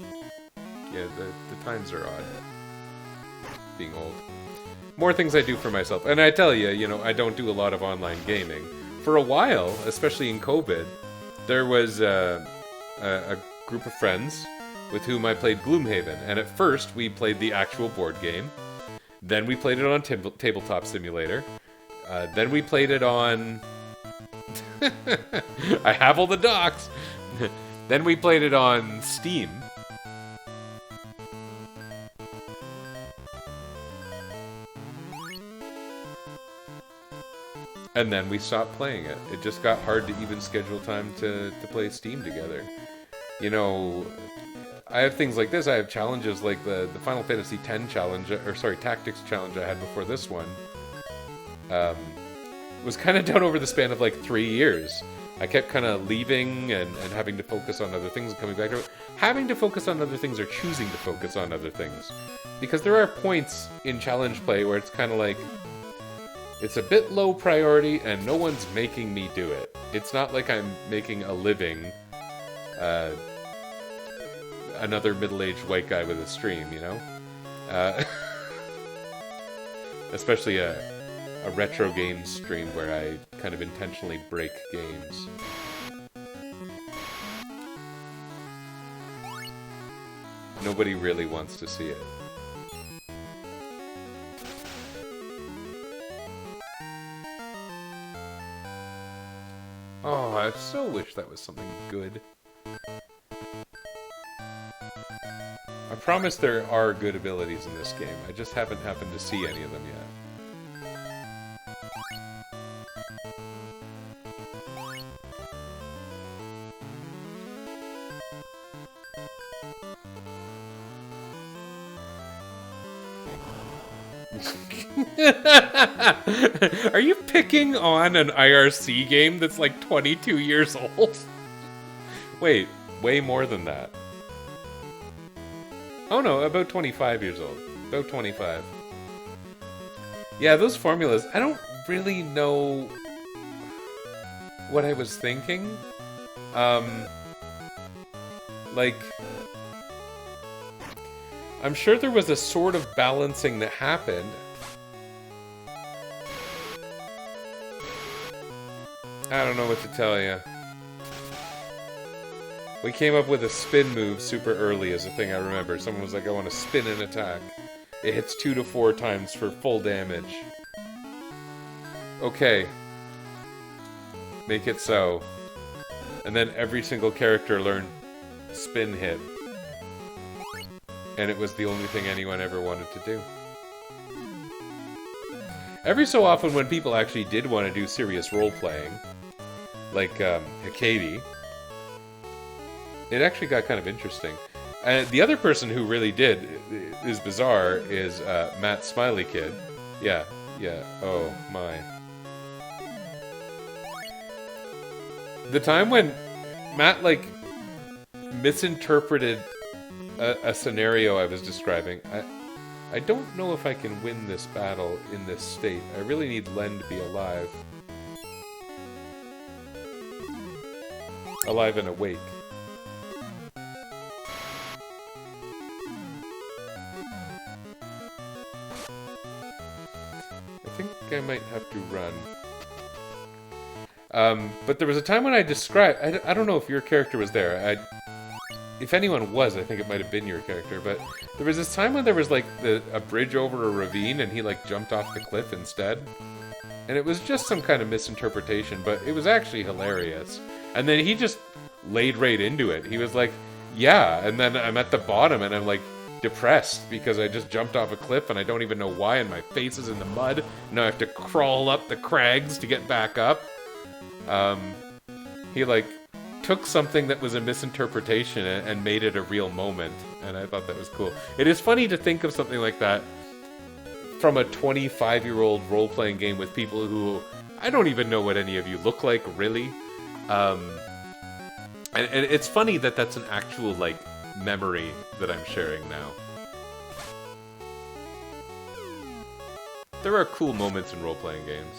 Yeah, the times are odd. Being old. More things I do for myself. And I tell you, I don't do a lot of online gaming. For a while, especially in COVID, there was a group of friends with whom I played Gloomhaven. And at first, we played the actual board game. Then we played it on Tabletop Simulator. Then we played it on... I have all the docs! Then we played it on Steam. And then we stopped playing it. It just got hard to even schedule time to play Steam together. I have things like this. I have challenges like the Final Fantasy X challenge, or sorry, Tactics challenge I had before this one. Was kind of done over the span of like 3 years. I kept kind of leaving and having to focus on other things and coming back to it. Having to focus on other things or choosing to focus on other things. Because there are points in challenge play where it's kind of like, it's a bit low priority and no one's making me do it. It's not like I'm making a living, another middle-aged white guy with a stream, especially a retro game stream where I kind of intentionally break games. Nobody really wants to see it. I so wish that was something good. I promise there are good abilities in this game. I just haven't happened to see any of them yet. Are you picking on an IRC game that's like 22 years old? Wait, way more than that. Oh no, about 25 years old. About 25. Yeah, those formulas, I don't really know what I was thinking. Like, I'm sure there was a sort of balancing that happened. I don't know what to tell you. We came up with a spin move super early as a thing I remember. Someone was like, I want to spin an attack. It hits 2 to 4 times for full damage. Okay. Make it so. And then every single character learned spin hit. And it was the only thing anyone ever wanted to do. Every so often when people actually did want to do serious role-playing, like Hikari, it actually got kind of interesting. The other person who really did is bizarre is Matt Smiley Kid. Yeah, oh my. The time when Matt, like, misinterpreted a scenario I was describing. I don't know if I can win this battle in this state. I really need Len to be alive. Alive and awake. I think I might have to run. But there was a time when I described... I don't know if your character was there. If anyone was, I think it might have been your character, but there was this time when there was, like, a bridge over a ravine, and he, like, jumped off the cliff instead. And it was just some kind of misinterpretation, but it was actually hilarious. And then he just laid right into it. He was like, yeah, and then I'm at the bottom, and I'm, like, depressed, because I just jumped off a cliff, and I don't even know why, and my face is in the mud, and now I have to crawl up the crags to get back up. He, like, took something that was a misinterpretation and made it a real moment, and I thought that was cool. It is funny to think of something like that from a 25-year-old role-playing game with people who I don't even know what any of you look like, really. And it's funny that that's an actual, like, memory that I'm sharing now. There are cool moments in role-playing games.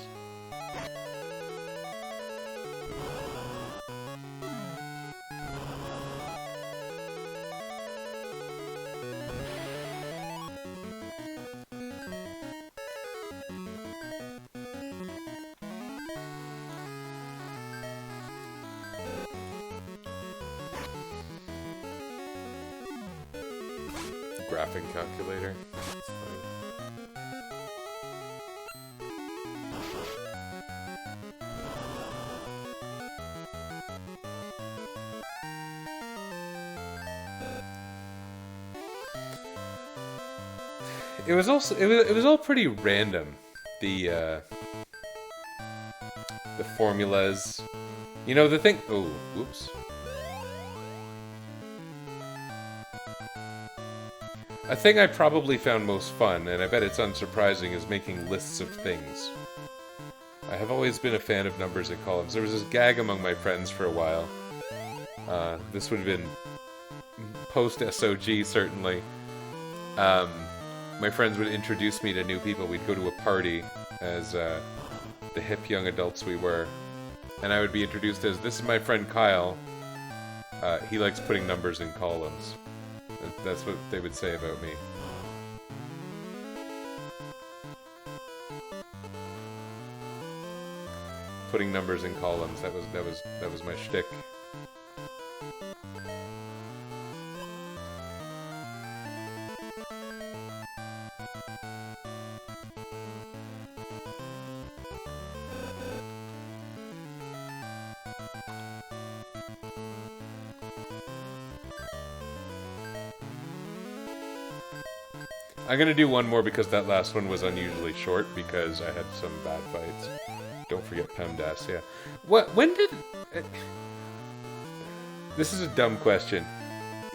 Graphing calculator. That's funny. It was also it was all pretty random. The formulas. You know, the thing. Oh, whoops. A thing I probably found most fun, and I bet it's unsurprising, is making lists of things. I have always been a fan of numbers and columns. There was this gag among my friends for a while. This would have been post-SOG, certainly. My friends would introduce me to new people. We'd go to a party as the hip young adults we were. And I would be introduced as, this is my friend Kyle. He likes putting numbers in columns. That's what they would say about me. Putting numbers in columns, that was my shtick. I'm gonna do one more because that last one was unusually short because I had some bad fights. Don't forget PEMDAS, yeah. When did... This is a dumb question.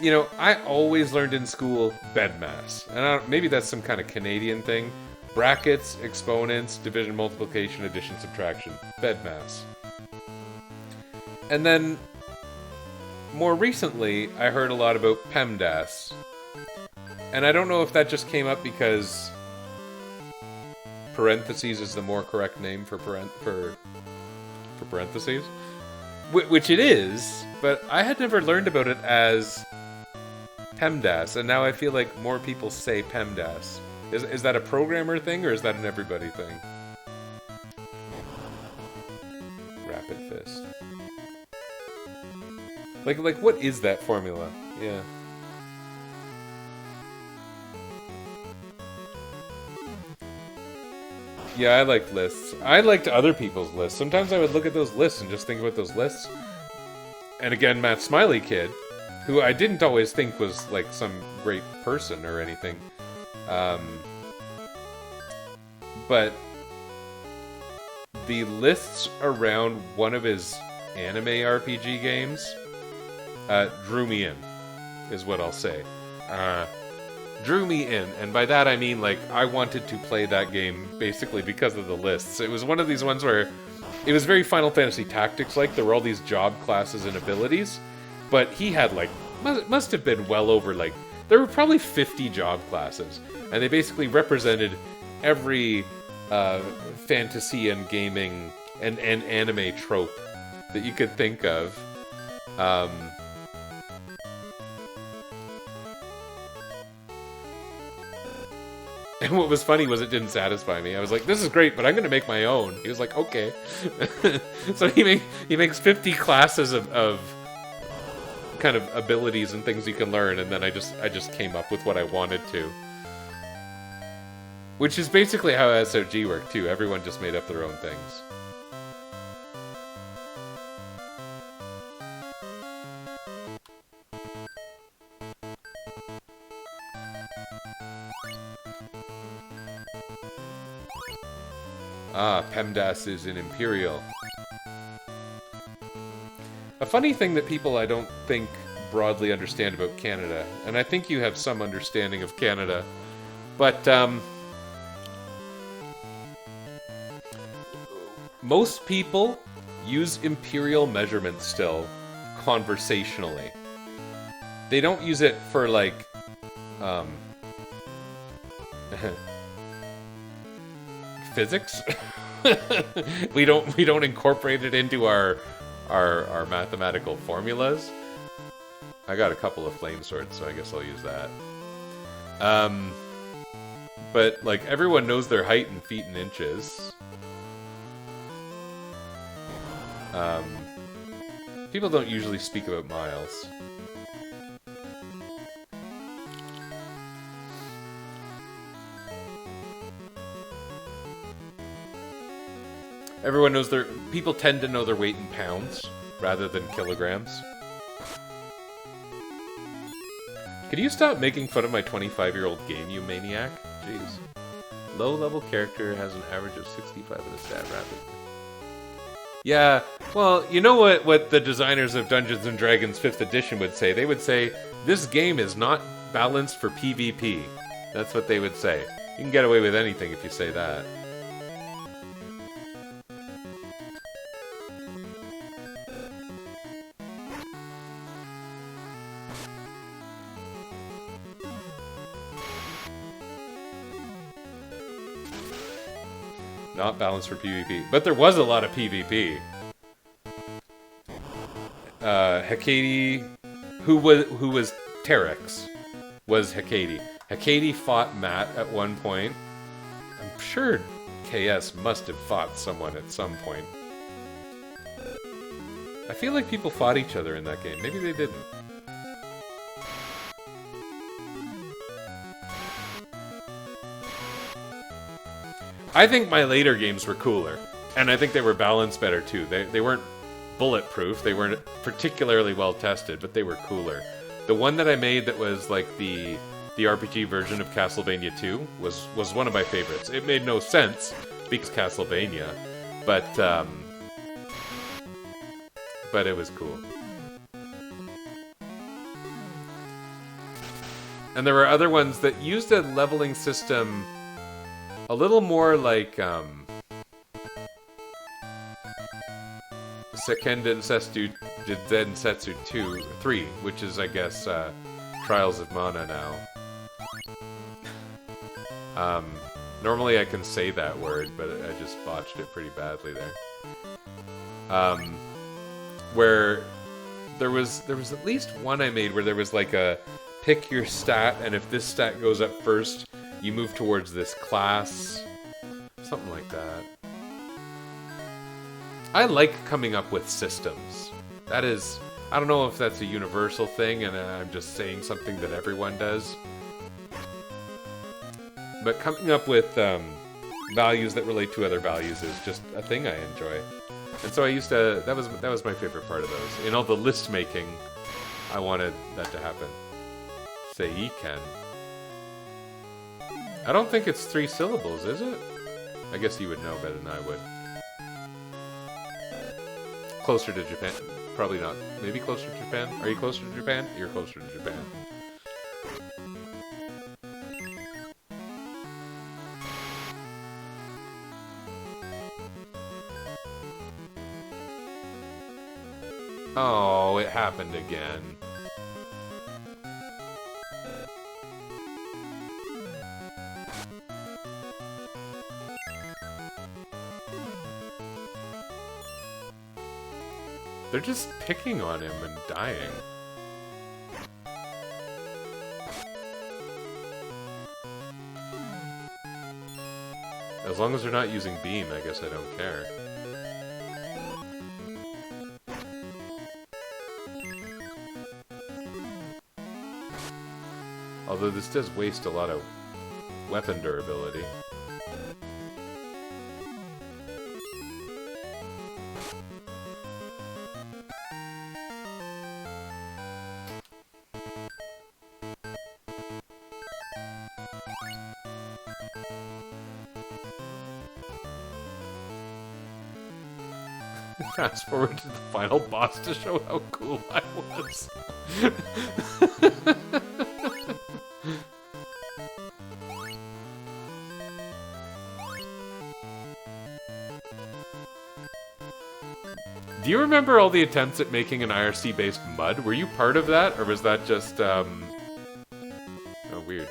You know, I always learned in school BEDMAS. And maybe that's some kind of Canadian thing. Brackets, exponents, division, multiplication, addition, subtraction. BEDMAS. And then, more recently, I heard a lot about PEMDAS. And I don't know if that just came up because parentheses is the more correct name for parentheses. Which it is, but I had never learned about it as PEMDAS, and now I feel like more people say PEMDAS. Is that a programmer thing, or is that an everybody thing? Rapid Fist. Like what is that formula? Yeah. Yeah, I liked lists. I liked other people's lists. Sometimes I would look at those lists and just think about those lists. And again, Matt Smiley Kid, who I didn't always think was like some great person or anything. But the lists around one of his anime RPG games drew me in, is what I'll say. Drew me in, and by that I mean, like, I wanted to play that game basically because of the lists. It was one of these ones where it was very Final Fantasy Tactics-like. There were all these job classes and abilities, but he had, like, must have been well over, like, there were probably 50 job classes, and they basically represented every fantasy and gaming and anime trope that you could think of. And what was funny was it didn't satisfy me. I was like, this is great, but I'm going to make my own. He was like, okay. So he makes 50 classes of kind of abilities and things you can learn, and then I just came up with what I wanted to. Which is basically how SOG worked, too. Everyone just made up their own things. Ah, PEMDAS is in Imperial. A funny thing that people I don't think broadly understand about Canada, and I think you have some understanding of Canada, but most people use Imperial measurements still conversationally. They don't use it for, like, physics. we don't incorporate it into our mathematical formulas. I got a couple of flame swords, so I guess I'll use that. But like everyone knows their height in feet and inches. People don't usually speak about miles. Everyone knows people tend to know their weight in pounds rather than kilograms. Can you stop making fun of my 25-year-old game, you maniac? Jeez. Low-level character has an average of 65 in a stat rapid. Yeah, well, you know what the designers of Dungeons & Dragons 5th edition would say? They would say, this game is not balanced for PvP. That's what they would say. You can get away with anything if you say that. Not balanced for PvP. But there was a lot of PvP. Hecate, who was Terex, was Hecate. Hecate fought Matt at one point. I'm sure KS must have fought someone at some point. I feel like people fought each other in that game. Maybe they didn't. I think my later games were cooler, and I think they were balanced better too. They weren't bulletproof, they weren't particularly well tested, but they were cooler. The one that I made that was like the the RPG version of Castlevania 2 was one of my favorites. It made no sense because Castlevania, but it was cool. And there were other ones that used a leveling system a little more like Seiken Densetsu 3, which is, I guess, Trials of Mana now. Normally I can say that word, but I just botched it pretty badly there. Where there was at least one I made where there was like a pick your stat, and if this stat goes up first, you move towards this class. Something like that. I like coming up with systems. That is, I don't know if that's a universal thing and I'm just saying something that everyone does. But coming up with values that relate to other values is just a thing I enjoy. And so I used to, that was my favorite part of those. In all the list making, I wanted that to happen. Seiken. I don't think it's 3 syllables, is it? I guess you would know better than I would. Closer to Japan. Probably not. Maybe closer to Japan? Are you closer to Japan? You're closer to Japan. Oh, it happened again. They're just picking on him and dying. As long as they're not using beam, I guess I don't care. Although this does waste a lot of weapon durability. Fast forward to the final boss to show how cool I was. Do you remember all the attempts at making an IRC-based MUD? Were you part of that, or was that just, Oh, weird.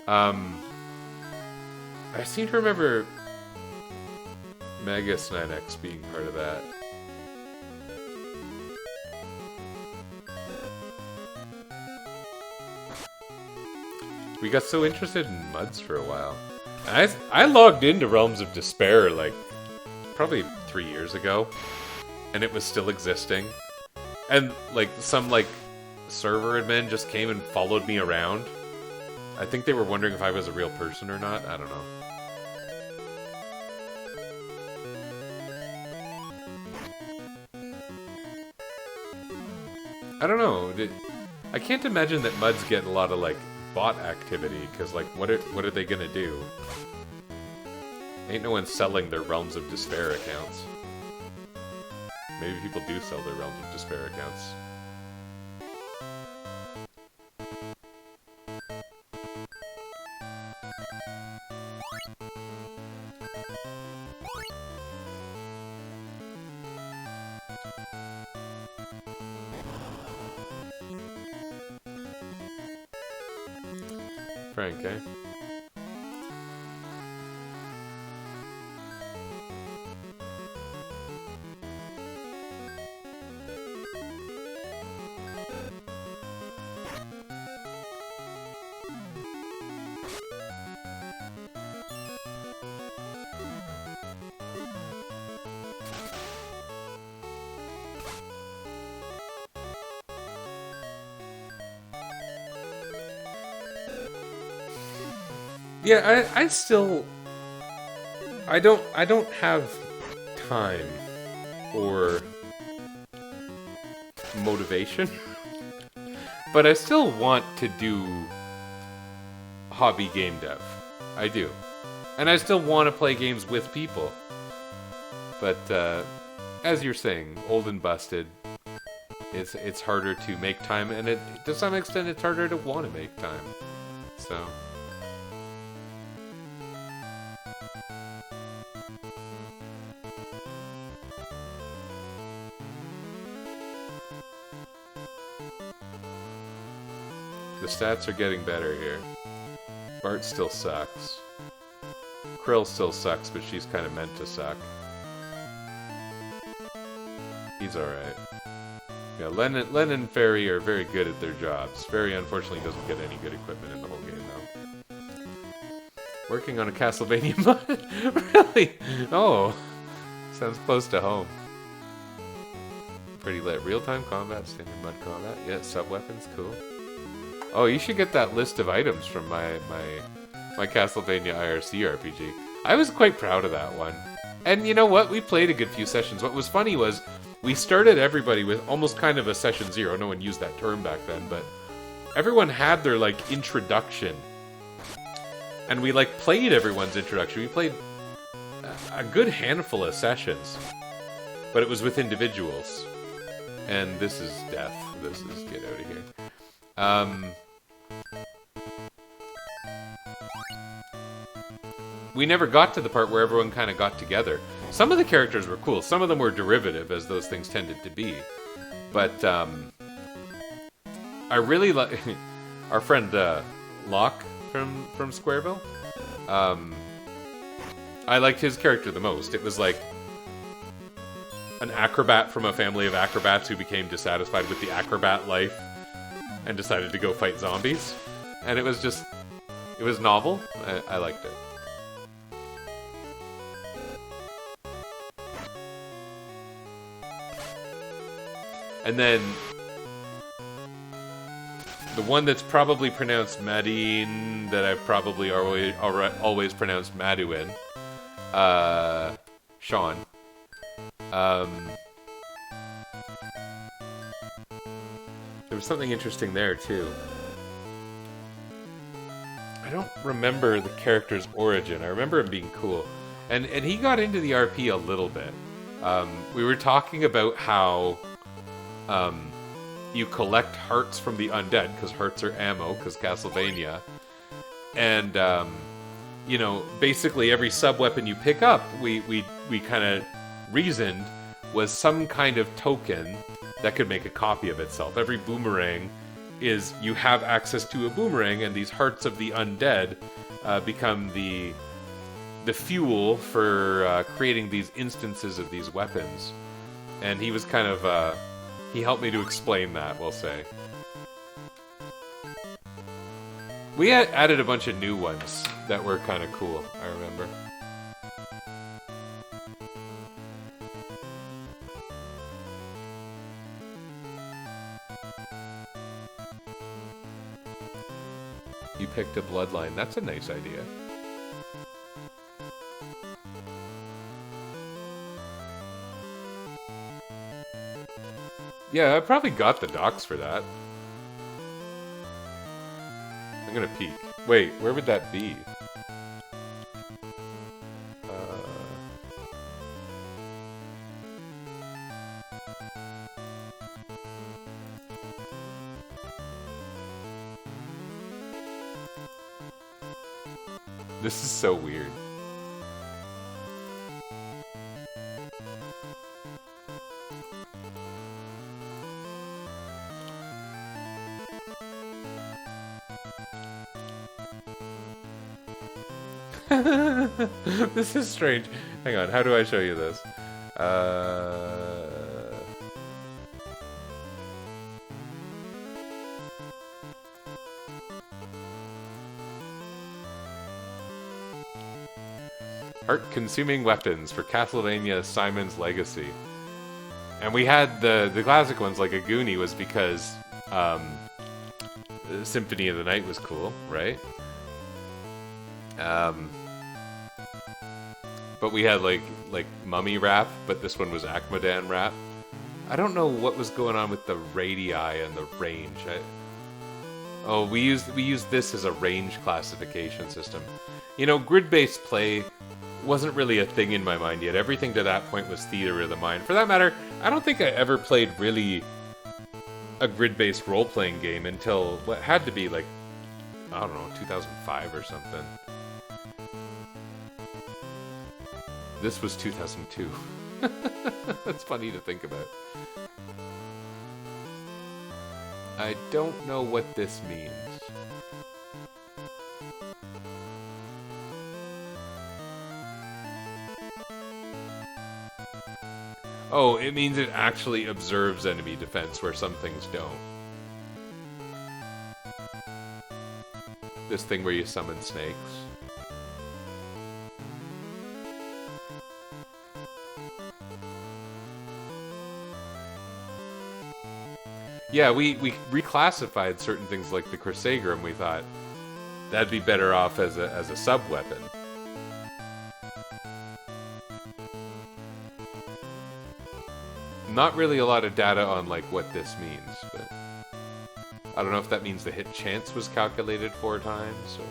I seem to remember Magus 9X being part of that. We got so interested in MUDs for a while. I logged into Realms of Despair, like, probably 3 years ago, and it was still existing. And, like, some, like, server admin just came and followed me around. I think they were wondering if I was a real person or not. I don't know. I don't know. I can't imagine that MUDs get a lot of, like, bot activity, because, like, what are they gonna do? Ain't no one selling their Realms of Despair accounts. Maybe people do sell their Realms of Despair accounts. Frank, eh? Yeah, I still... I don't have time or motivation But I still want to do hobby game dev. I do. And I still want to play games with people. But as you're saying, old and busted, it's harder to make time, and to some extent it's harder to want to make time. So... the stats are getting better here. Bart still sucks. Krill still sucks, but she's kind of meant to suck. He's alright. Yeah, Len and Fairy are very good at their jobs. Fairy, unfortunately, doesn't get any good equipment in the whole game, though. Working on a Castlevania mod? Really? Oh. Sounds close to home. Pretty lit. Real-time combat, standard mud combat. Yeah, sub-weapons, cool. Oh, you should get that list of items from my Castlevania IRC RPG. I was quite proud of that one. And you know what? We played a good few sessions. What was funny was we started everybody with almost kind of a session zero. No one used that term back then, but everyone had their like introduction. And we like played everyone's introduction. We played a good handful of sessions. But it was with individuals. And this is death. This is get out of here. We never got to the part where everyone kind of got together. Some of the characters were cool. Some of them were derivative, as those things tended to be. But, I really like... our friend, Locke from Squareville. I liked his character the most. It was like an acrobat from a family of acrobats who became dissatisfied with the acrobat life and decided to go fight zombies. And it was just... it was novel. I liked it. And then... the one that's probably pronounced Madine, that I've probably always pronounced Maduin. Sean. There was something interesting there, too. I don't remember the character's origin. I remember him being cool. And he got into the RP a little bit. We were talking about how you collect hearts from the undead, because hearts are ammo, because Castlevania. And, you know, basically every sub-weapon you pick up, we kind of reasoned, was some kind of token that could make a copy of itself. Every boomerang is, you have access to a boomerang, and these hearts of the undead become the fuel for creating these instances of these weapons. And he was kind of, he helped me to explain that, we'll say. We added a bunch of new ones that were kind of cool, I remember. You picked a bloodline. That's a nice idea. Yeah, I probably got the docs for that. I'm gonna peek. Wait, where would that be? This is so weird. This is strange. Hang on, how do I show you this? Heart-consuming weapons for Castlevania Simon's Legacy. And we had the classic ones, like Aguni was because Symphony of the Night was cool, right? But we had like Mummy Wrap, but this one was Akmodan Wrap. I don't know what was going on with the radii and the range. Oh, we use this as a range classification system. You know, grid-based play wasn't really a thing in my mind yet. Everything to that point was theater of the mind. For that matter, I don't think I ever played really a grid-based role-playing game until what had to be like, I don't know, 2005 or something. This was 2002. That's funny to think about. I don't know what this means. Oh, it means it actually observes enemy defense where some things don't. This thing where you summon snakes. Yeah, we reclassified certain things like the Crusagram. We thought that'd be better off as a sub-weapon. Not really a lot of data on like what this means, but I don't know if that means the hit chance was calculated 4 times or...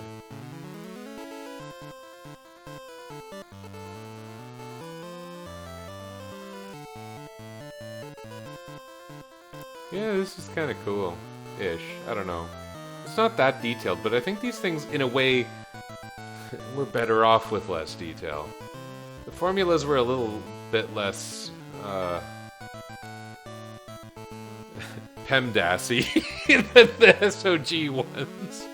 Yeah, this is kind of cool-ish. I don't know. It's not that detailed, but I think these things, in a way, were better off with less detail. The formulas were a little bit less, PEMDASy than the SOG ones.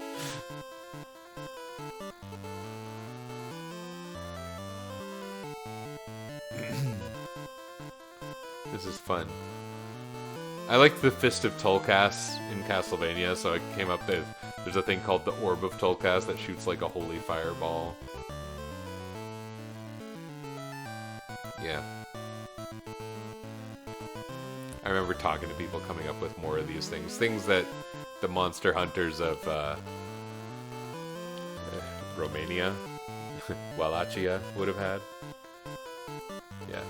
This is fun. I like the Fist of Tulkas in Castlevania, so I came up with... There's a thing called the Orb of Tulkas that shoots like a holy fireball. Yeah. I remember talking to people coming up with more of these things. Things that the monster hunters of Romania, Wallachia, would have had. Yeah.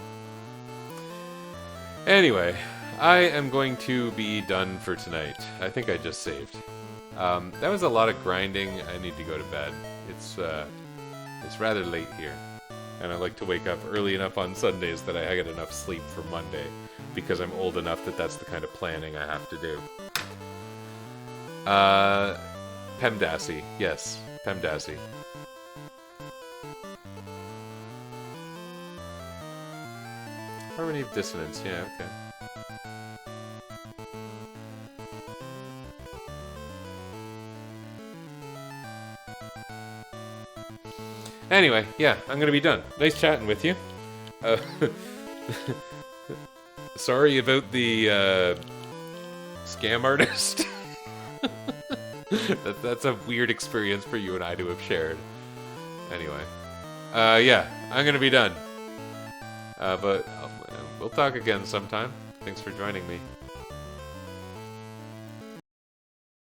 Anyway... I am going to be done for tonight. I think I just saved. That was a lot of grinding. I need to go to bed. It's rather late here. And I like to wake up early enough on Sundays that I get enough sleep for Monday. Because I'm old enough that that's the kind of planning I have to do. PEMDASy. Yes, PEMDASy. Harmony of dissonance. Yeah, okay. Anyway, yeah, I'm gonna be done. Nice chatting with you. Sorry about the scam artist. That's a weird experience for you and I to have shared. Anyway, yeah, I'm gonna be done. But we'll talk again sometime. Thanks for joining me.